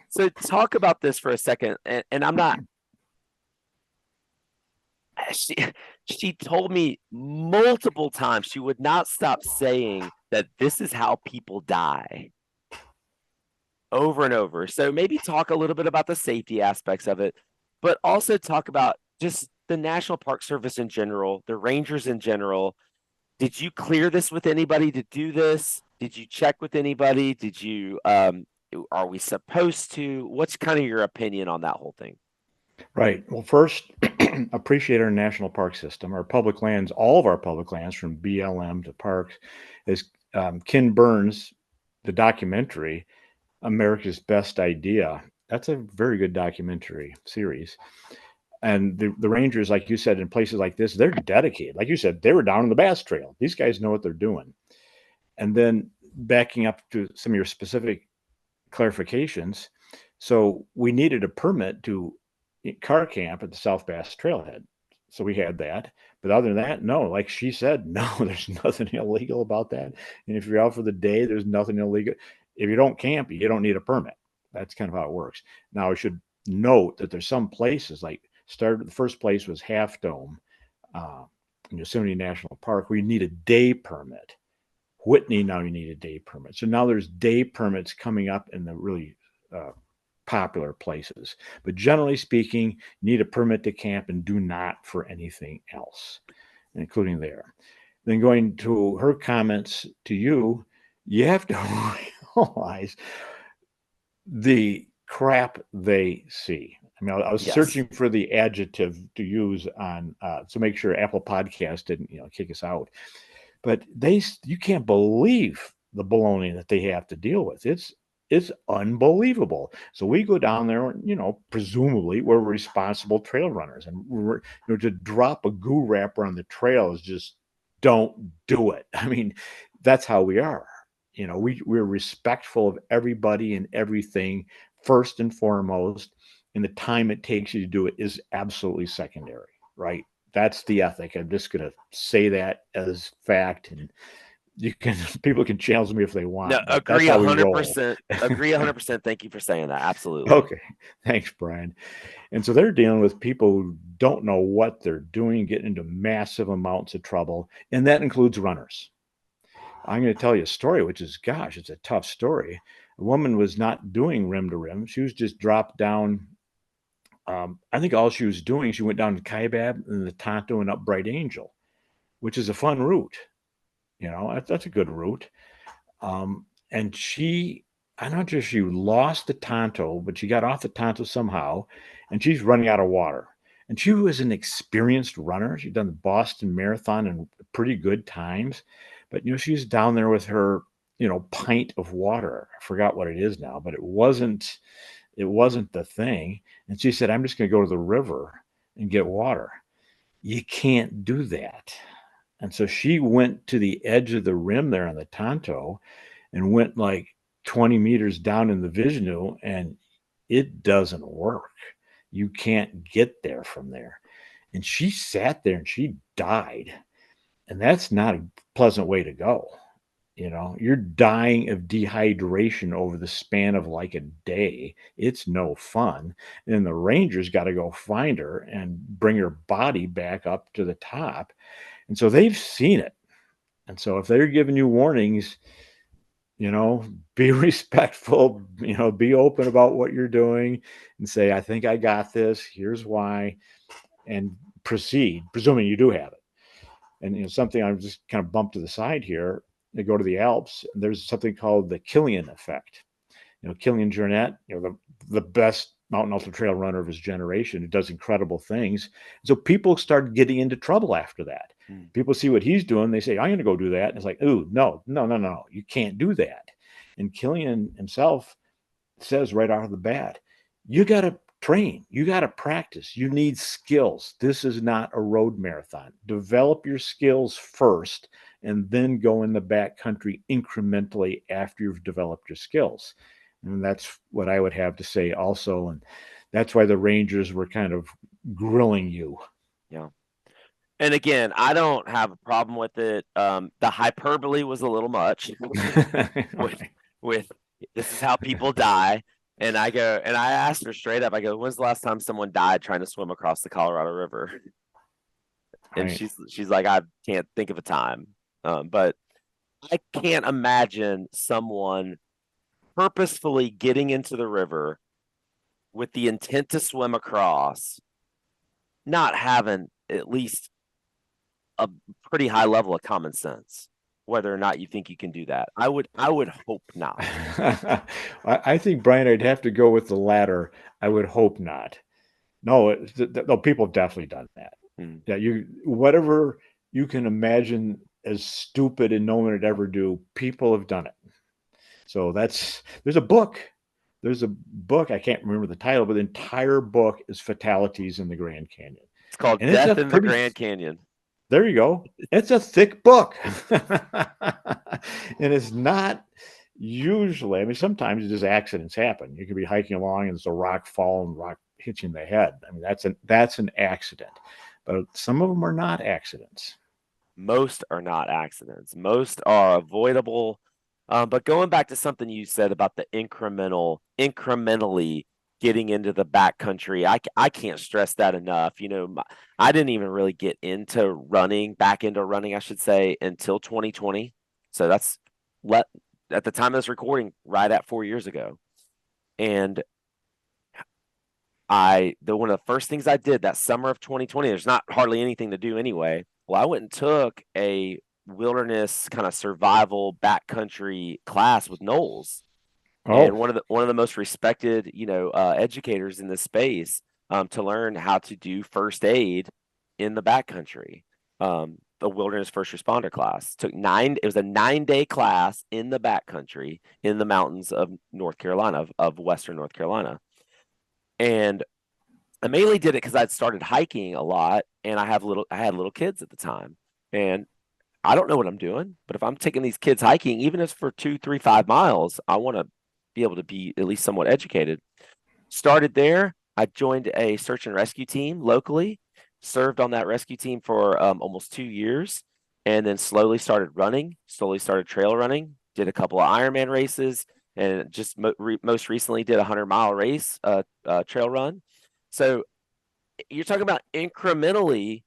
So talk about this for a second, and I'm not. She she told me multiple times she would not stop saying that this is how people die, over and over. So maybe talk a little bit about the safety aspects of it, but also talk about just the National Park Service in general, the rangers in general. Did you clear this with anybody to do this? Did you check with anybody? Are we supposed to? What's kind of your opinion on that whole thing? Right. Well, first, appreciate our national park system, our public lands, all of our public lands from BLM to parks. As Ken Burns, the documentary, America's Best Idea. That's a very good documentary series. And the Rangers, like you said, in places like this, they're dedicated. Like you said, they were down on the Bass Trail. These guys know what they're doing. And then backing up to some of your specific clarifications. So we needed a permit to car camp at the South Bass Trailhead. So we had that. But other than that, no, like she said, no, there's nothing illegal about that. And if you're out for the day, there's nothing illegal. If you don't camp, you don't need a permit. That's kind of how it works. Now, I should note that there's some places like the first place was Half Dome in Yosemite National Park where you need a day permit. Whitney, now you need a day permit. So now there's day permits coming up in the really popular places. But generally speaking, you need a permit to camp and do not for anything else, including there. Then going to her comments to you, you have to realize the crap they see. I mean, I was Yes. searching for the adjective to use on to make sure Apple Podcast didn't, kick us out. But you can't believe the baloney that they have to deal with. It's unbelievable. So we go down there, presumably we're responsible trail runners, and to drop a goo wrapper on the trail is just don't do it. I mean, that's how we are. We're respectful of everybody and everything first and foremost, and the time it takes you to do it is absolutely secondary, right? That's the ethic. I'm just going to say that as fact, and people can challenge me if they want. No, But agree that's how we roll. 100%. Agree 100%. Thank you for saying that. Absolutely. Okay, thanks, Brian. And so they're dealing with people who don't know what they're doing, getting into massive amounts of trouble, and that includes runners. I'm going to tell you a story, which is, gosh, it's a tough story. A woman was not doing rim to rim. She was just dropped down. I think all she was doing, she went down to Kaibab and the Tonto and up Bright Angel, which is a fun route. That's a good route. And I'm not sure she lost the Tonto, but she got off the Tonto somehow, and she's running out of water. And she was an experienced runner. She'd done the Boston Marathon in pretty good times. But, she's down there with her, pint of water. I forgot what it is now, but it wasn't the thing. And she said, I'm just going to go to the river and get water. You can't do that. And so she went to the edge of the rim there on the Tonto and went like 20 meters down in the Vishnu, and it doesn't work. You can't get there from there. And she sat there and she died. And that's not a pleasant way to go. You're dying of dehydration over the span of like a day. It's no fun. And the Rangers got to go find her and bring her body back up to the top. And so they've seen it. And so if they're giving you warnings, be respectful, be open about what you're doing and say, I think I got this. Here's why. And proceed, presuming you do have it. And something I'm just kind of bumped to the side here. They go to the Alps. And there's something called the Kilian effect. Kilian Jornet, the best mountain ultra trail runner of his generation, who does incredible things. So people start getting into trouble after that. People see what he's doing. They say, I'm going to go do that. And it's like, ooh, no, you can't do that. And Kilian himself says right out of the bat, you got to train. You got to practice. You need skills. This is not a road marathon. Develop your skills first and then go in the backcountry incrementally after you've developed your skills. And that's what I would have to say also. And that's why the Rangers were kind of grilling you. Yeah. And again, I don't have a problem with it. The hyperbole was a little much with this is how people die. And I asked her straight up, I go, when's the last time someone died trying to swim across the Colorado River? And Right. she's like, I can't think of a time. But I can't imagine someone purposefully getting into the river with the intent to swim across, not having at least a pretty high level of common sense, whether or not you think you can do that. I would hope not. I think, Brian, I'd have to go with the latter. I would hope not. No, people have definitely done that. Yeah, whatever you can imagine as stupid and no one would ever do, people have done it. So there's a book. There's a book. I can't remember the title, but the entire book is fatalities in the Grand Canyon. It's called And it's a Death in the pretty, Grand Canyon. there you go. It's a thick book. And it's not usually, I mean, sometimes just accidents happen. You could be hiking along and there's a rock fall and rock hits you in the head. I mean, that's an accident. But some of them are not accidents. Most are not accidents. Most are avoidable. But going back to something you said about the incrementally getting into the backcountry, I can't stress that enough. I didn't even really get back into running, I should say, until 2020. So that's let at the time of this recording, right at 4 years ago. And one of the first things I did that summer of 2020, there's not hardly anything to do anyway. Well, I went and took a wilderness kind of survival backcountry class with Knowles, and Oh, one of the most respected, educators in this space, to learn how to do first aid in the backcountry. The wilderness first responder class it was a 9-day class in the backcountry in the mountains of North Carolina, of Western North Carolina. And I mainly did it because I'd started hiking a lot, and I had little kids at the time, and I don't know what I'm doing. But if I'm taking these kids hiking, even if it's for 2, 3, 5 miles, I want to be able to be at least somewhat educated. Started there. I joined a search and rescue team locally, served on that rescue team for almost 2 years, and then slowly started running. Slowly started trail running. Did a couple of Ironman races, and just most recently did a 100-mile race, trail run. So you're talking about incrementally.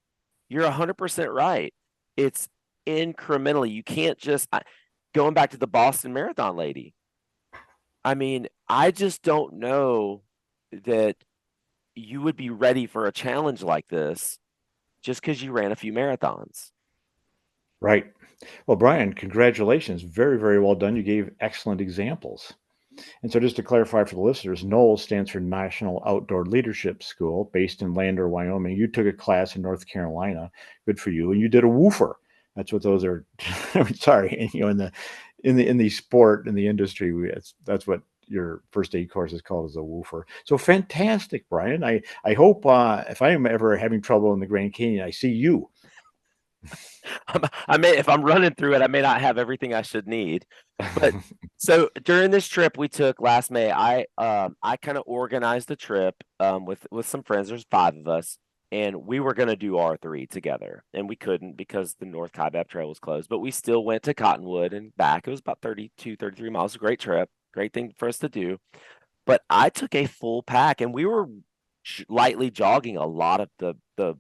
You're 100% right. It's incrementally. You can't just going back to the Boston Marathon lady. I mean, I just don't know that you would be ready for a challenge like this just because you ran a few marathons. right. Well, Brian, congratulations. Very, very well done. You gave excellent examples. And so, just to clarify for the listeners, NOLS stands for National Outdoor Leadership School, based in Lander, Wyoming. You took a class in North Carolina. Good for you. And you did a woofer. That's what those are. I'm sorry, in the sport in the industry, that's what your first aid course is called, as a woofer. So fantastic, Brian. I hope if I am ever having trouble in the Grand Canyon, I see you. If I'm running through it, I may not have everything I should need. But so during this trip we took last May, I kind of organized a trip with some friends. There's 5 of us, and we were going to do R3 together, and we couldn't because the North Kaibab Trail was closed. But we still went to Cottonwood and back. It was about 32, 33 miles. A great trip, great thing for us to do. But I took a full pack, and we were lightly jogging a lot of the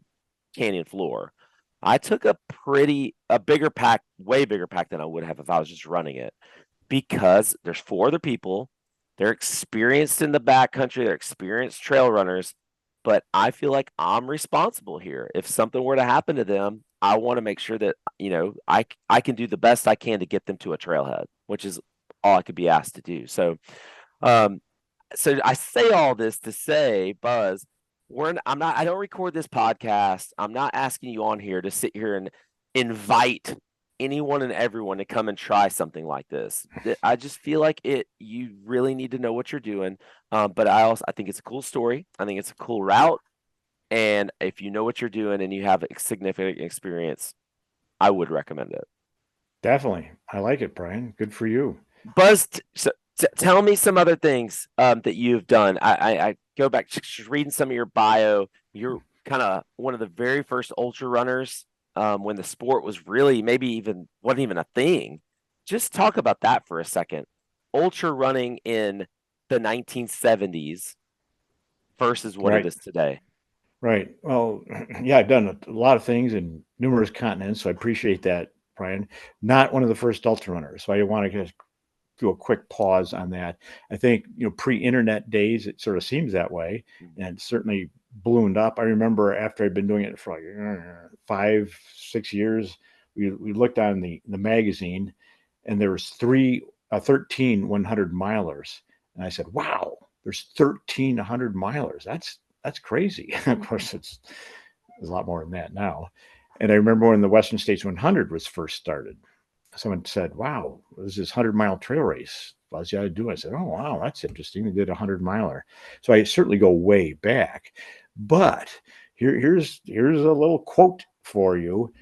canyon floor. I took a bigger pack, way bigger pack than I would have if I was just running it, because there's 4 other people. They're experienced in the backcountry, they're experienced trail runners, but I feel like I'm responsible here. If something were to happen to them, I want to make sure that, I can do the best I can to get them to a trailhead, which is all I could be asked to do. Um, so I say all this to say, Buzz, I don't record this podcast. I'm not asking you on here to sit here and invite anyone and everyone to come and try something like this. I just feel like you really need to know what you're doing. But I think it's a cool story. I think it's a cool route. And if you know what you're doing and you have a significant experience, I would recommend it. Definitely. I like it, Brian. Good for you. Buzz, tell me some other things that you've done. I go back just reading some of your bio. You're kind of one of the very first ultra runners, when the sport was really wasn't even a thing. Just talk about that for a second. Ultra running in the 1970s versus what it Right. is today. Right. Well, yeah, I've done a lot of things in numerous continents, so I appreciate that, Brian. Not one of the first ultra runners, so I want to just do a quick pause on that. I think, pre-internet days, it sort of seems that way, Mhm. and it certainly ballooned up. I remember after I'd been doing it for like 5, 6 years, we looked on the magazine, and there was 13 100 milers, and I said, "Wow, there's 13 100 milers. That's crazy." Of course, there's a lot more than that now. And I remember when the Western States 100 was first started. someone said, "Wow, there's this 100-mile trail race. Buzz, you ought to do it." I said, "Oh, wow, that's interesting. They did a 100-miler." So I certainly go way back. But here's a little quote for you.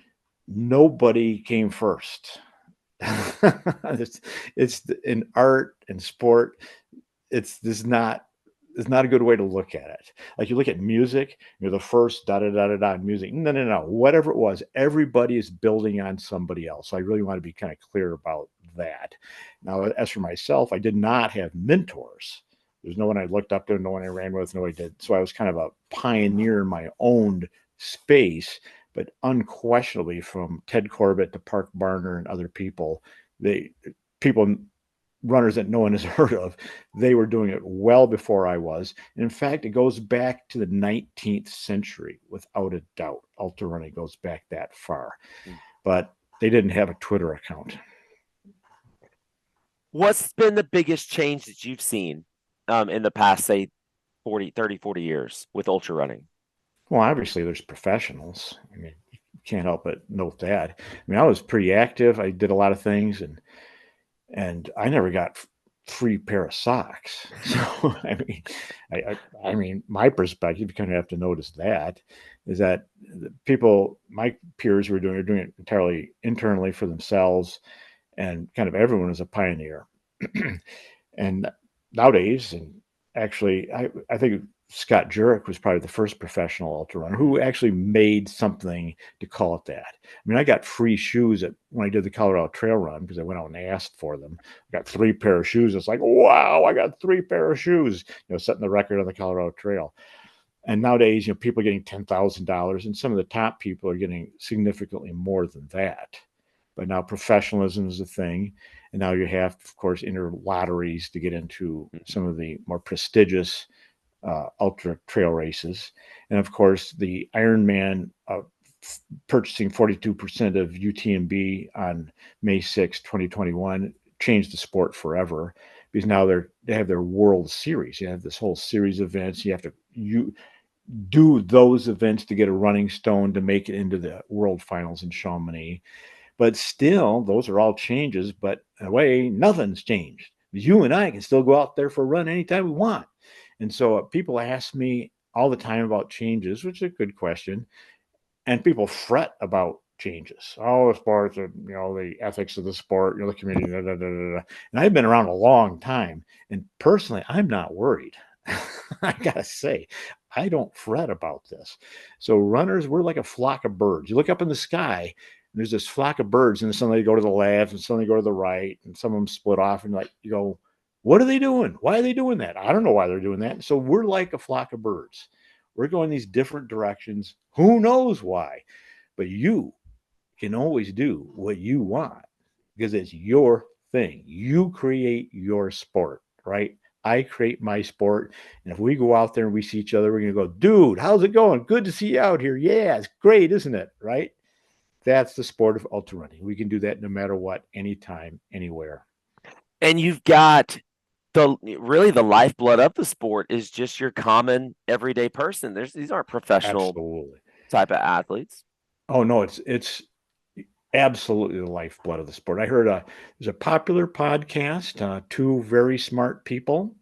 Nobody came first. It's in art and sport. It's this is not it's not a good way to look at it. Like you look at music, you're the first da da da da da in music. No, no, no. Whatever it was, everybody is building on somebody else. So I really want to be kind of clear about that. Now, as for myself, I did not have mentors. There's no one I looked up to, no one I ran with, no one I did. So I was kind of a pioneer in my own space, but unquestionably from Ted Corbett to Park Barner and other people, they people runners that no one has heard of, they were doing it well before I was. And in fact, it goes back to the 19th century without a doubt. Ultra running goes back that far, but they didn't have a Twitter account. What's been the biggest change that you've seen in the past, say, 40 years with ultra running? Well, obviously, there's professionals. I mean, you can't help but note that. I mean, I was pretty active. I did a lot of things, and I never got free pair of socks. So I mean, my perspective, you kind of have to notice that is that people, my peers are doing it entirely internally for themselves, and kind of everyone is a pioneer. And nowadays, and actually, I think Scott Jurek was probably the first professional ultra runner who actually made something to call it that. I mean, I got free shoes when I did the Colorado Trail Run because I went out and asked for them. I got 3 pair of shoes. It's like, wow, I got 3 pair of shoes, setting the record on the Colorado Trail. And nowadays, people are getting $10,000, and some of the top people are getting significantly more than that. But now professionalism is a thing. And now you have, of course, enter lotteries to get into some of the more prestigious ultra trail races. And of course, the Ironman purchasing 42% of UTMB on May 6, 2021 changed the sport forever because now they have their World Series. You have this whole series of events. You do those events to get a running stone to make it into the World Finals in Chamonix. But still, those are all changes. But in a way, nothing's changed. You and I can still go out there for a run anytime we want. And so people ask me all the time about changes, which is a good question. And people fret about changes. Oh, the sports, the ethics of the sport, the community, da, da, da, da. And I've been around a long time. And personally, I'm not worried. I got to say, I don't fret about this. So runners, we're like a flock of birds. You look up in the sky, and there's this flock of birds, and suddenly they go to the left, and suddenly go to the right, and some of them split off, and you go, what are they doing? Why are they doing that? I don't know why they're doing that. So we're like a flock of birds. We're going these different directions. Who knows why? But you can always do what you want because it's your thing. You create your sport, right? I create my sport. And if we go out there and we see each other, we're going to go, dude, how's it going? Good to see you out here. Yeah, it's great, isn't it? Right? That's the sport of ultra running. We can do that no matter what, anytime, anywhere. And you've got the lifeblood of the sport is just your common everyday person. These aren't professional Absolutely. type of athletes. Oh no, it's absolutely the lifeblood of the sport. I heard there's a popular podcast, 2 very smart people.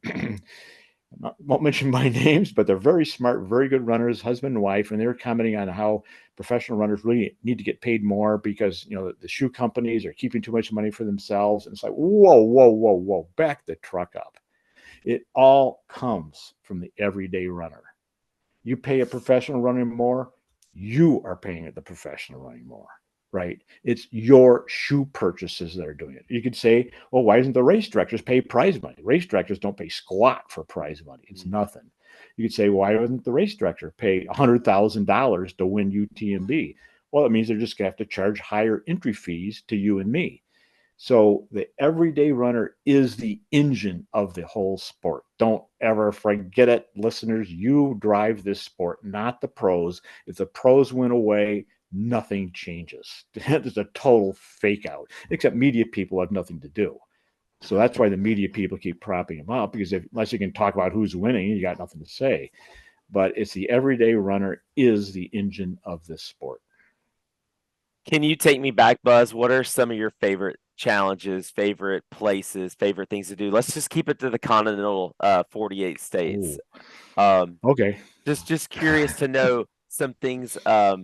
I won't mention my names, but they're very smart, very good runners, husband and wife, and they were commenting on how professional runners really need to get paid more because the shoe companies are keeping too much money for themselves. And it's like, whoa, whoa, whoa, whoa, back the truck up. It all comes from the everyday runner. You pay a professional runner more, you are paying the professional running more, right? It's your shoe purchases that are doing it. You could say, well, why doesn't the race directors pay prize money? Race directors don't pay squat for prize money. It's nothing. You could say, why doesn't the race director pay $100,000 to win UTMB? Well, it means they're just going to have to charge higher entry fees to you and me. So the everyday runner is the engine of the whole sport. Don't ever forget it, listeners. You drive this sport, not the pros. If the pros went away, nothing changes. There's a total fake out, except media people have nothing to do. So that's why the media people keep propping them up, because unless you can talk about who's winning, you got nothing to say. But it's the everyday runner is the engine of this sport. Can you take me back, Buzz? What are some of your favorite challenges, favorite places, favorite things to do? Let's just keep it to the continental 48 states. Oh, Um, okay. just curious to know some things. Uh,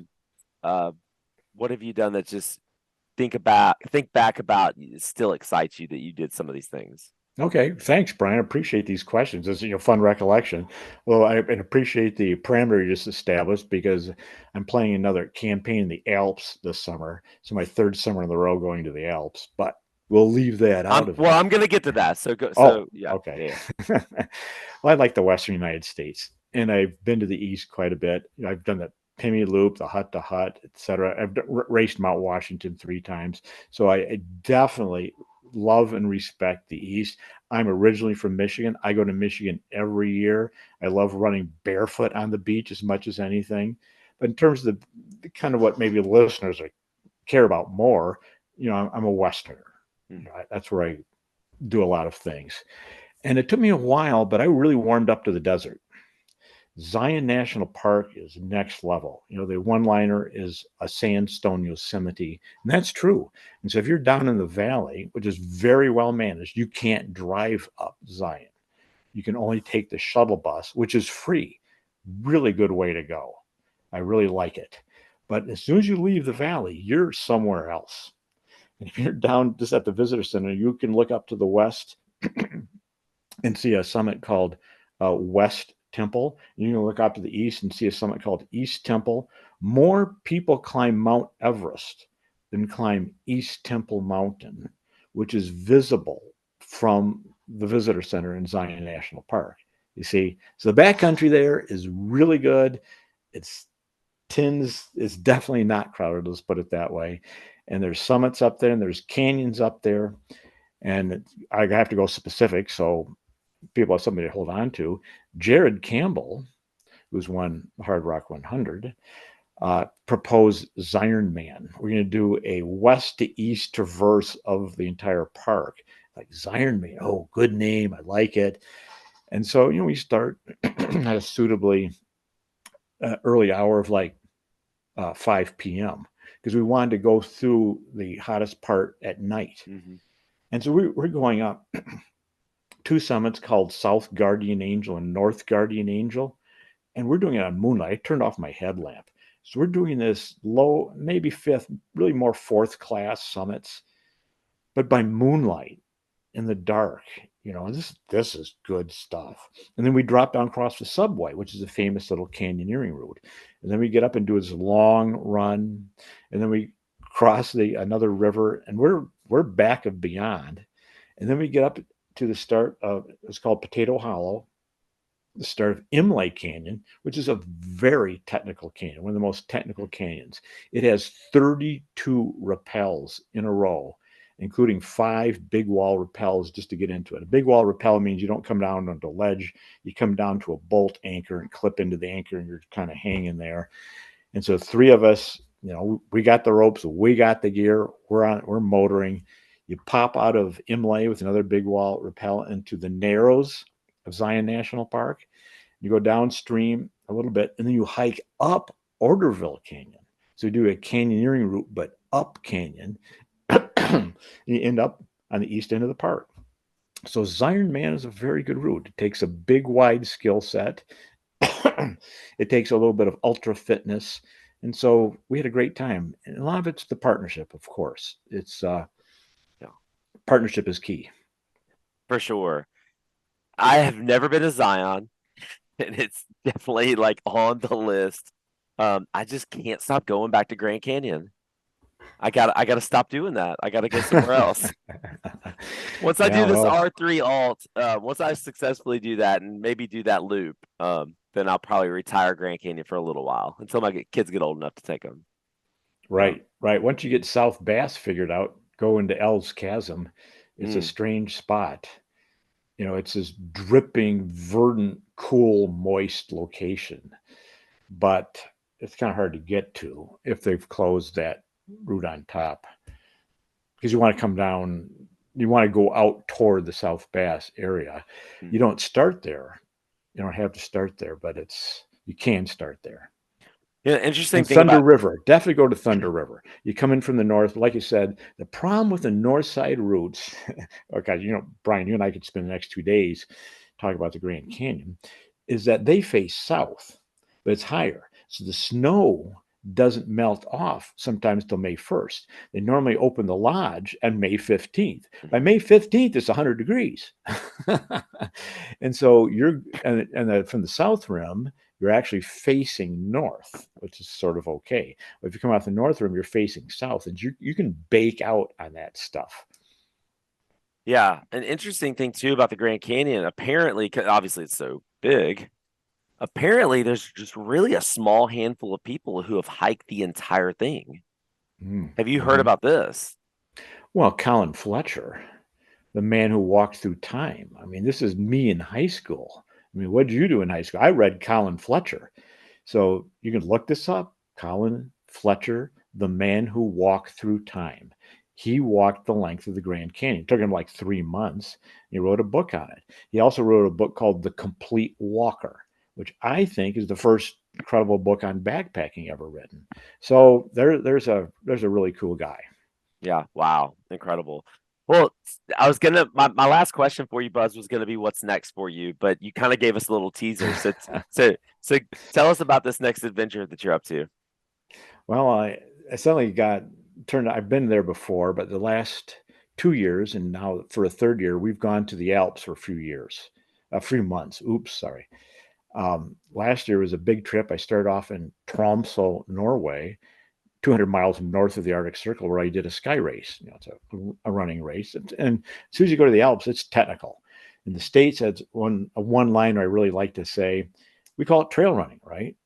what have you done that just think back about still excites you that you did some of these things? Okay, thanks, Brian. I appreciate these questions. It's fun recollection. Well, I and appreciate the parameter you just established because I'm playing another campaign in the Alps this summer. So my third summer in a row going to the Alps, but we'll leave that out of it. I'm gonna get to that. So go. Oh, So yeah, okay. yeah. Well, I like the Western United States, and I've been to the East quite a bit. I've done the Pymmy Loop, the Hut to Hut, etc. I've raced Mount Washington 3 times, so I definitely love and respect the East. I'm originally from Michigan. I go to Michigan every year. I love running barefoot on the beach as much as anything. But in terms of the kind of what maybe listeners care about more, I'm a Westerner. Hmm. That's where I do a lot of things. And it took me a while, but I really warmed up to the desert. Zion National Park is next level. The one liner is a sandstone Yosemite, and that's true. And so if you're down in the valley, which is very well managed, you can't drive up Zion. You can only take the shuttle bus, which is free. Really good way to go. I really like it. But as soon as you leave the valley, you're somewhere else. And if you're down just at the visitor center, you can look up to the west and see a summit called West Temple. You can look up to the east and see a summit called East Temple. More people climb Mount Everest than climb East Temple Mountain, which is visible from the visitor center in Zion National Park. You see, so the backcountry there is really good. It's it's definitely not crowded, let's put it that way. And there's summits up there and there's canyons up there. And I have to go specific, so people have something to hold on to. Jared Campbell, who's won Hard Rock 100, proposed Zion Man. We're going to do a west to east traverse of the entire park. Like Zion Man, oh, good name. I like it. And so, we start at a suitably early hour of like 5 p.m. because we wanted to go through the hottest part at night. Hmm. And so we're going up two summits called South Guardian Angel and North Guardian Angel. And we're doing it on moonlight. I turned off my headlamp. So we're doing this low, maybe fifth, really more fourth class summits, but by moonlight in the dark. This is good stuff. And then we drop down across the subway, which is a famous little canyoneering route. And then we get up and do this long run. And then we cross another river and we're back of beyond. And then we get up to the start of it's called Potato Hollow, the start of Imlay Canyon, which is a very technical canyon, one of the most technical canyons. It has 32 rappels in a row, including 5 big wall rappels just to get into it. A big wall rappel means you don't come down onto a ledge, you come down to a bolt anchor and clip into the anchor and you're kind of hanging there. And so 3 of us, we got the ropes, we got the gear, we're motoring. You pop out of Imlay with another big wall rappel into the narrows of Zion National Park. You go downstream a little bit, and then you hike up Orderville Canyon. So you do a canyoneering route, but up canyon. You end up on the east end of the park. So Zion Man is a very good route. It takes a big, wide skill set. It takes a little bit of ultra fitness. And so we had a great time. And a lot of it's the partnership, of course. It's Yeah, partnership is key. for sure. I have never been to Zion, and it's definitely like on the list. I just can't stop going back to Grand Canyon. I gotta stop doing that. I gotta go somewhere else. Once I do Yeah, this well, R3 alt, once I successfully do that and maybe do that loop, then I'll probably retire Grand Canyon for a little while until my kids get old enough to take them. right, right. Once you get South Bass figured out, go into L's Chasm. It's a Mm, strange spot. It's this dripping, verdant, cool, moist location, but it's kind of hard to get to if they've closed that route on top because you want to come down, you want to go out toward the South Bass area. mm. You don't start there. You don't have to start there, but you can start there. Yeah, interesting And thing Thunder about River, definitely go to Thunder River. You come in from the north, like you said, the problem with the north side routes, okay, Brian, you and I could spend the next 2 days talking about the Grand Canyon, is that they face south, but it's higher. So the snow doesn't melt off sometimes till May 1st. They normally open the lodge on May 15th. By Mhm. May 15th, it's 100 degrees. And so from the south rim, you're actually facing north, which is sort of okay. But if you come out the north rim, you're facing south, and you can bake out on that stuff. Yeah, an interesting thing too about the Grand Canyon, apparently, 'cause obviously it's so big, apparently there's just really a small handful of people who have hiked the entire thing. Have you heard Mm-hmm. about this? Well, Colin Fletcher, the man who walked through time. I mean, this is me in high school. I mean, what did you do in high school? I read Colin Fletcher. So you can look this up. Colin Fletcher, the man who walked through time. He walked the length of the Grand Canyon. It took him like 3 months. He wrote a book on it. He also wrote a book called The Complete Walker, which I think is the first incredible book on backpacking ever written. So there's a really cool guy. Yeah, wow, incredible. Well, I was gonna my last question for you, Buzz, was gonna be what's next for you, but you kind of gave us a little teaser. So tell us about this next adventure that you're up to. Well, I suddenly got turned. I've been there before, but the last 2 years, and now for a third year, we've gone to the Alps for a few months. Oops, sorry. Last year was a big trip. I started off in Tromsø, Norway, 200 miles north of the Arctic Circle, where I did a sky race. It's a running race, and as soon as you go to the Alps, it's technical. In the States, that's one line I really like to say. We call it trail running, right?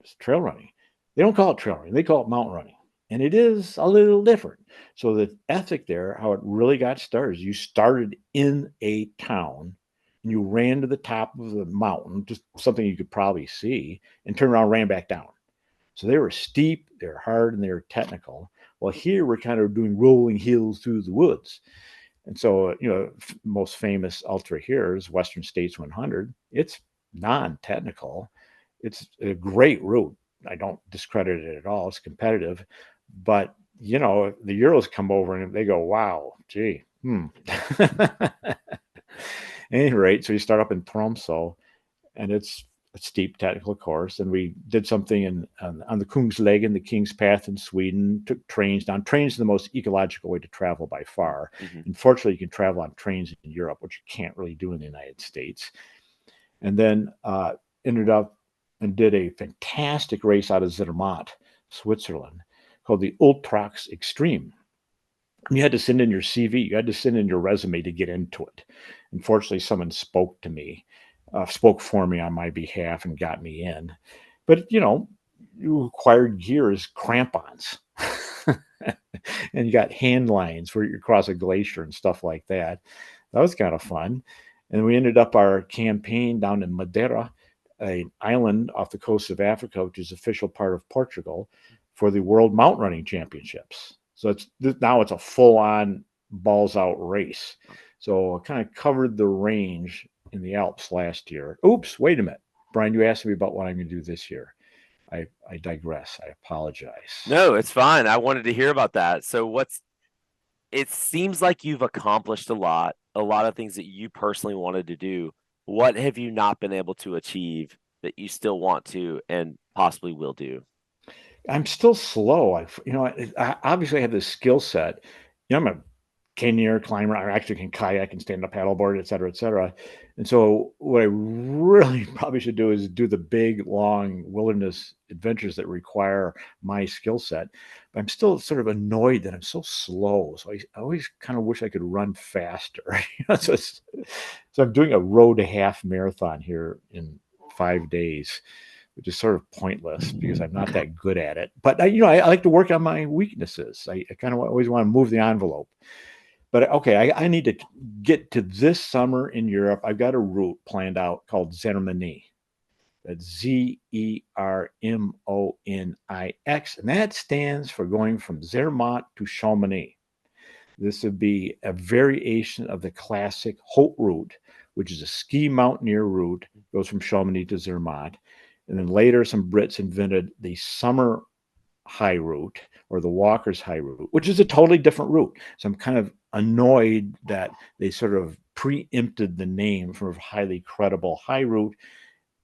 It's trail running. They don't call it trail running, they call it mountain running. And it is a little different. So the ethic there, how it really got started, is you started in a town and you ran to the top of the mountain, just something you could probably see, and turned around and ran back down. So they were steep, they were hard, and they were technical. Well, here we're kind of doing rolling hills through the woods. And so, most famous ultra here is Western States 100. It's non-technical. It's a great route. I don't discredit it at all. It's competitive, but the Euros come over and they go, "Wow, gee, At any rate, so you start up in Tromsø, and it's a steep technical course. And we did something on the Kungslägen, the King's Path in Sweden, took trains down. Trains are the most ecological way to travel by far. Mhm. Unfortunately, you can travel on trains in Europe, which you can't really do in the United States. And then ended up and did a fantastic race out of Zermatt, Switzerland, called the Ultrax Extreme. You had to send in your CV, you had to send in your resume to get into it. Unfortunately, someone spoke for me on my behalf and got me in. But you required gear is crampons. And you got hand lines where you cross a glacier and stuff like that. That was kind of fun. And we ended up our campaign down in Madeira, an island off the coast of Africa, which is official part of Portugal, for the World Mountain Running Championships. So now it's a full-on balls out race. So I kind of covered the range in the Alps last year. Oops, wait a minute. Brian, you asked me about what I'm going to do this year. I digress. I apologize. No, it's fine. I wanted to hear about that. So it seems like you've accomplished a lot of things that you personally wanted to do. What have you not been able to achieve that you still want to and possibly will do? I'm still slow. I obviously have this skill set. I'm a canyoneer climber. I actually can kayak and stand up paddleboard, et cetera, et cetera. And so, what I really probably should do is do the big, long wilderness adventures that require my skill set. But I'm still sort of annoyed that I'm so slow. So I always kind of wish I could run faster. So I'm doing a road half marathon here in 5 days, which is sort of pointless because I'm not that good at it. But I like to work on my weaknesses. I kind of always want to move the envelope. But okay, I need to get to this summer in Europe. I've got a route planned out called Zermanii. That's Zermonix, and that stands for going from Zermatt to Chamonix. This would be a variation of the classic Haute route, which is a ski mountaineer route, goes from Chamonix to Zermatt. And then later, some Brits invented the summer high route or the walker's high route, which is a totally different route. So I'm kind of annoyed that they sort of preempted the name for a highly credible high route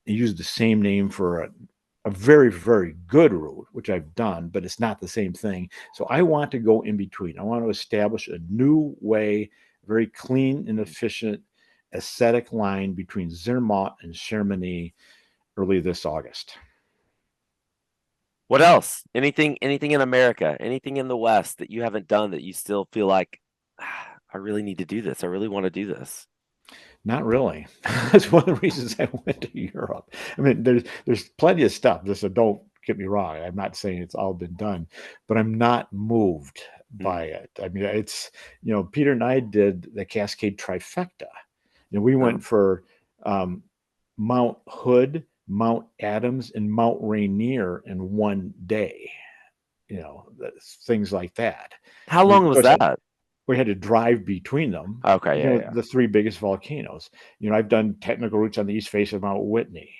and used the same name for a very, very good route, which I've done, but it's not the same thing. So I want to go in between. I want to establish a new way, very clean and efficient aesthetic line between Zermatt and Chamonix early this August. What else? Anything in America, anything in the West that you haven't done that you still feel like, I really need to do this. I really want to do this. Not really. That's one of the reasons I went to Europe. I mean, there's plenty of stuff. So don't get me wrong. I'm not saying it's all been done, but I'm not moved by Mm. it. I mean, it's Peter and I did the Cascade trifecta. We went Um, for um, Mount Hood, Mount Adams, and Mount Rainier in one day. Things like that. how We, long of was course, that? we had to drive between them. Okay, yeah, yeah. The three biggest volcanoes. I've done technical routes on the east face of Mount Whitney.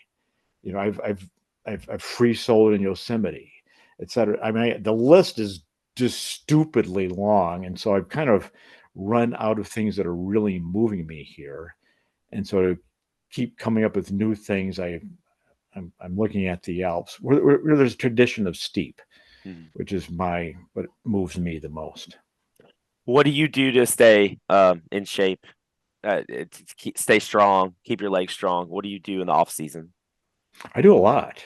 I've free soloed in Yosemite, et cetera. I mean, the list is just stupidly long, and so I've kind of run out of things that are really moving me here, and so to keep coming up with new things, I'm looking at the Alps where there's a tradition of steep, Mhm. which is what moves me the most. What do you do to stay in shape? Stay strong, keep your legs strong. What do you do in the off season? I do a lot.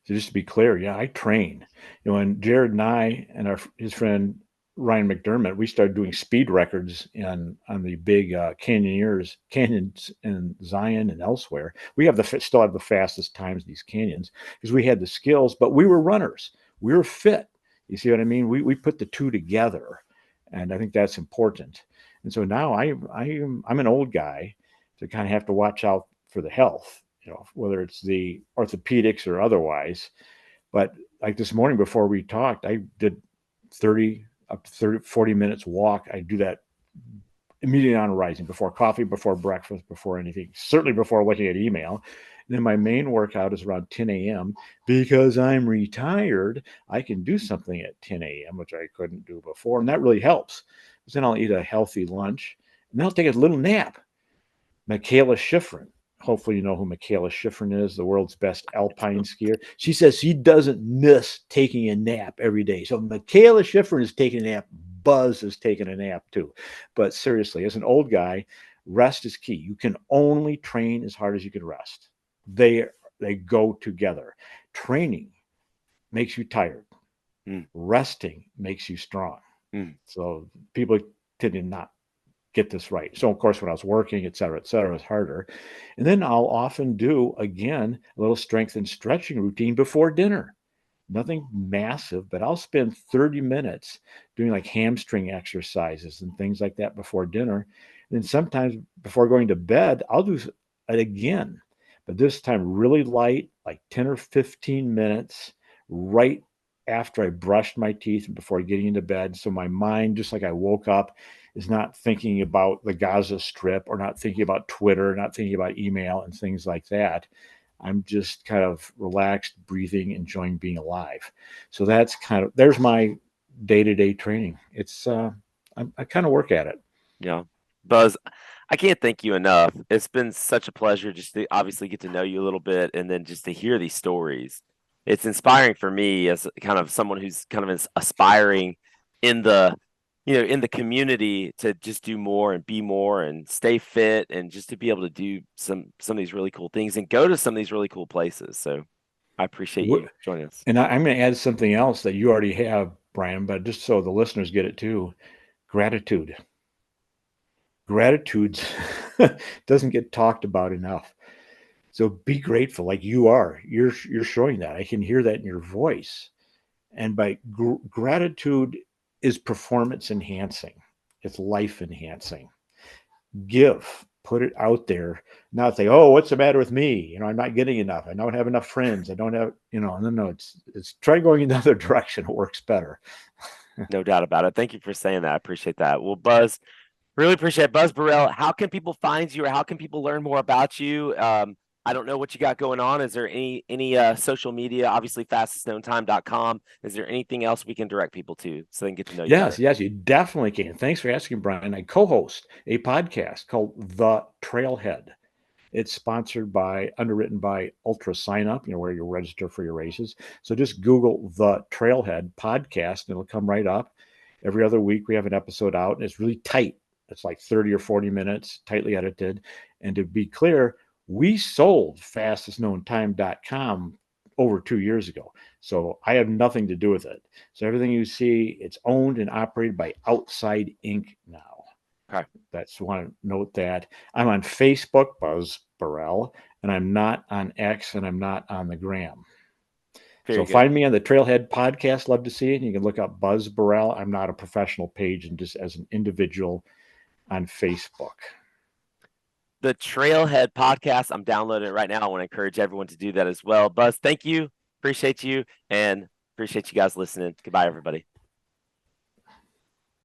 So just to be clear, yeah, I train. And Jared and I and his friend Ryan McDermott, we started doing speed records on the big canyons in Zion and elsewhere. We still have the fastest times in these canyons because we had the skills, but we were runners. We were fit. You see what I mean? We put the two together, and I think that's important. And so now I'm an old guy to kind of have to watch out for the health, whether it's the orthopedics or otherwise. But like this morning before we talked, I did 30 up to 30, 40 minutes walk. I do that immediately on rising, before coffee, before breakfast, before anything, certainly before looking at email. And then my main workout is around 10 a.m. because I'm retired. I can do something at 10 a.m., which I couldn't do before. And that really helps. Because then I'll eat a healthy lunch and then I'll take a little nap. Michaela Schifrin. Hopefully, you know who Michaela Schifrin is, the world's best alpine skier. She says she doesn't miss taking a nap every day. So Michaela Schifrin is taking a nap. Buzz is taking a nap too. But seriously, as an old guy, rest is key. You can only train as hard as you can rest. They they go together. Training makes you tired. Mm, Resting makes you strong. mm. So people tend to not get this right. So of course, when I was working, et cetera, it's harder. And then I'll often do again a little strength and stretching routine before dinner. Nothing massive, but I'll spend 30 minutes doing like hamstring exercises and things like that before dinner. And then sometimes before going to bed, I'll do it again, but this time really light, like 10 or 15 minutes right after I brushed my teeth and before getting into bed. So my mind, just like I woke up, is not thinking about the Gaza Strip or not thinking about Twitter, not thinking about email and things like that. I'm just kind of relaxed, breathing, enjoying being alive. So there's my day to day training. I kind of work at it. Yeah. Buzz, I can't thank you enough. It's been such a pleasure just to obviously get to know you a little bit and then just to hear these stories. It's inspiring for me as kind of someone who's kind of aspiring in in the community to just do more and be more and stay fit and just to be able to do some of these really cool things and go to some of these really cool places. So I appreciate you joining us. And I'm going to add something else that you already have, Brian, but just so the listeners get it too: gratitude. Gratitude doesn't get talked about enough. So be grateful, like you are. You're showing that. I can hear that in your voice. And by gratitude is performance enhancing. It's life enhancing. Give, put it out there, not say, oh, what's the matter with me? I'm not getting enough. I don't have enough friends. I don't have, no, it's try going in the other direction. It works better. No doubt about it. Thank you for saying that. I appreciate that. Well, Buzz, really appreciate it. Buzz Burrell, how can people find you or how can people learn more about you? I don't know what you got going on. Is there any social media? Obviously, fastestknowntime.com. Is there anything else we can direct people to so they can get to know you Yes, better? yes, you definitely can. Thanks for asking, Brian. I co-host a podcast called The Trailhead. It's sponsored by, underwritten by Ultra Sign Up, where you register for your races. So just Google The Trailhead podcast and it'll come right up. Every other week we have an episode out and it's really tight. It's like 30 or 40 minutes, tightly edited. And to be clear, we sold fastestknowntime.com over 2 years ago. So I have nothing to do with it. So everything you see, it's owned and operated by Outside Inc. now. Okay. That's want to note that. I'm on Facebook, Buzz Burrell, and I'm not on X and I'm not on the Gram. So Very good. find me on the Trailhead podcast. Love to see it. You can look up Buzz Burrell. I'm not a professional page and just as an individual on Facebook. The Trailhead podcast. I'm downloading it right now. I want to encourage everyone to do that as well. Buzz, thank you. Appreciate you. And appreciate you guys listening. Goodbye, everybody.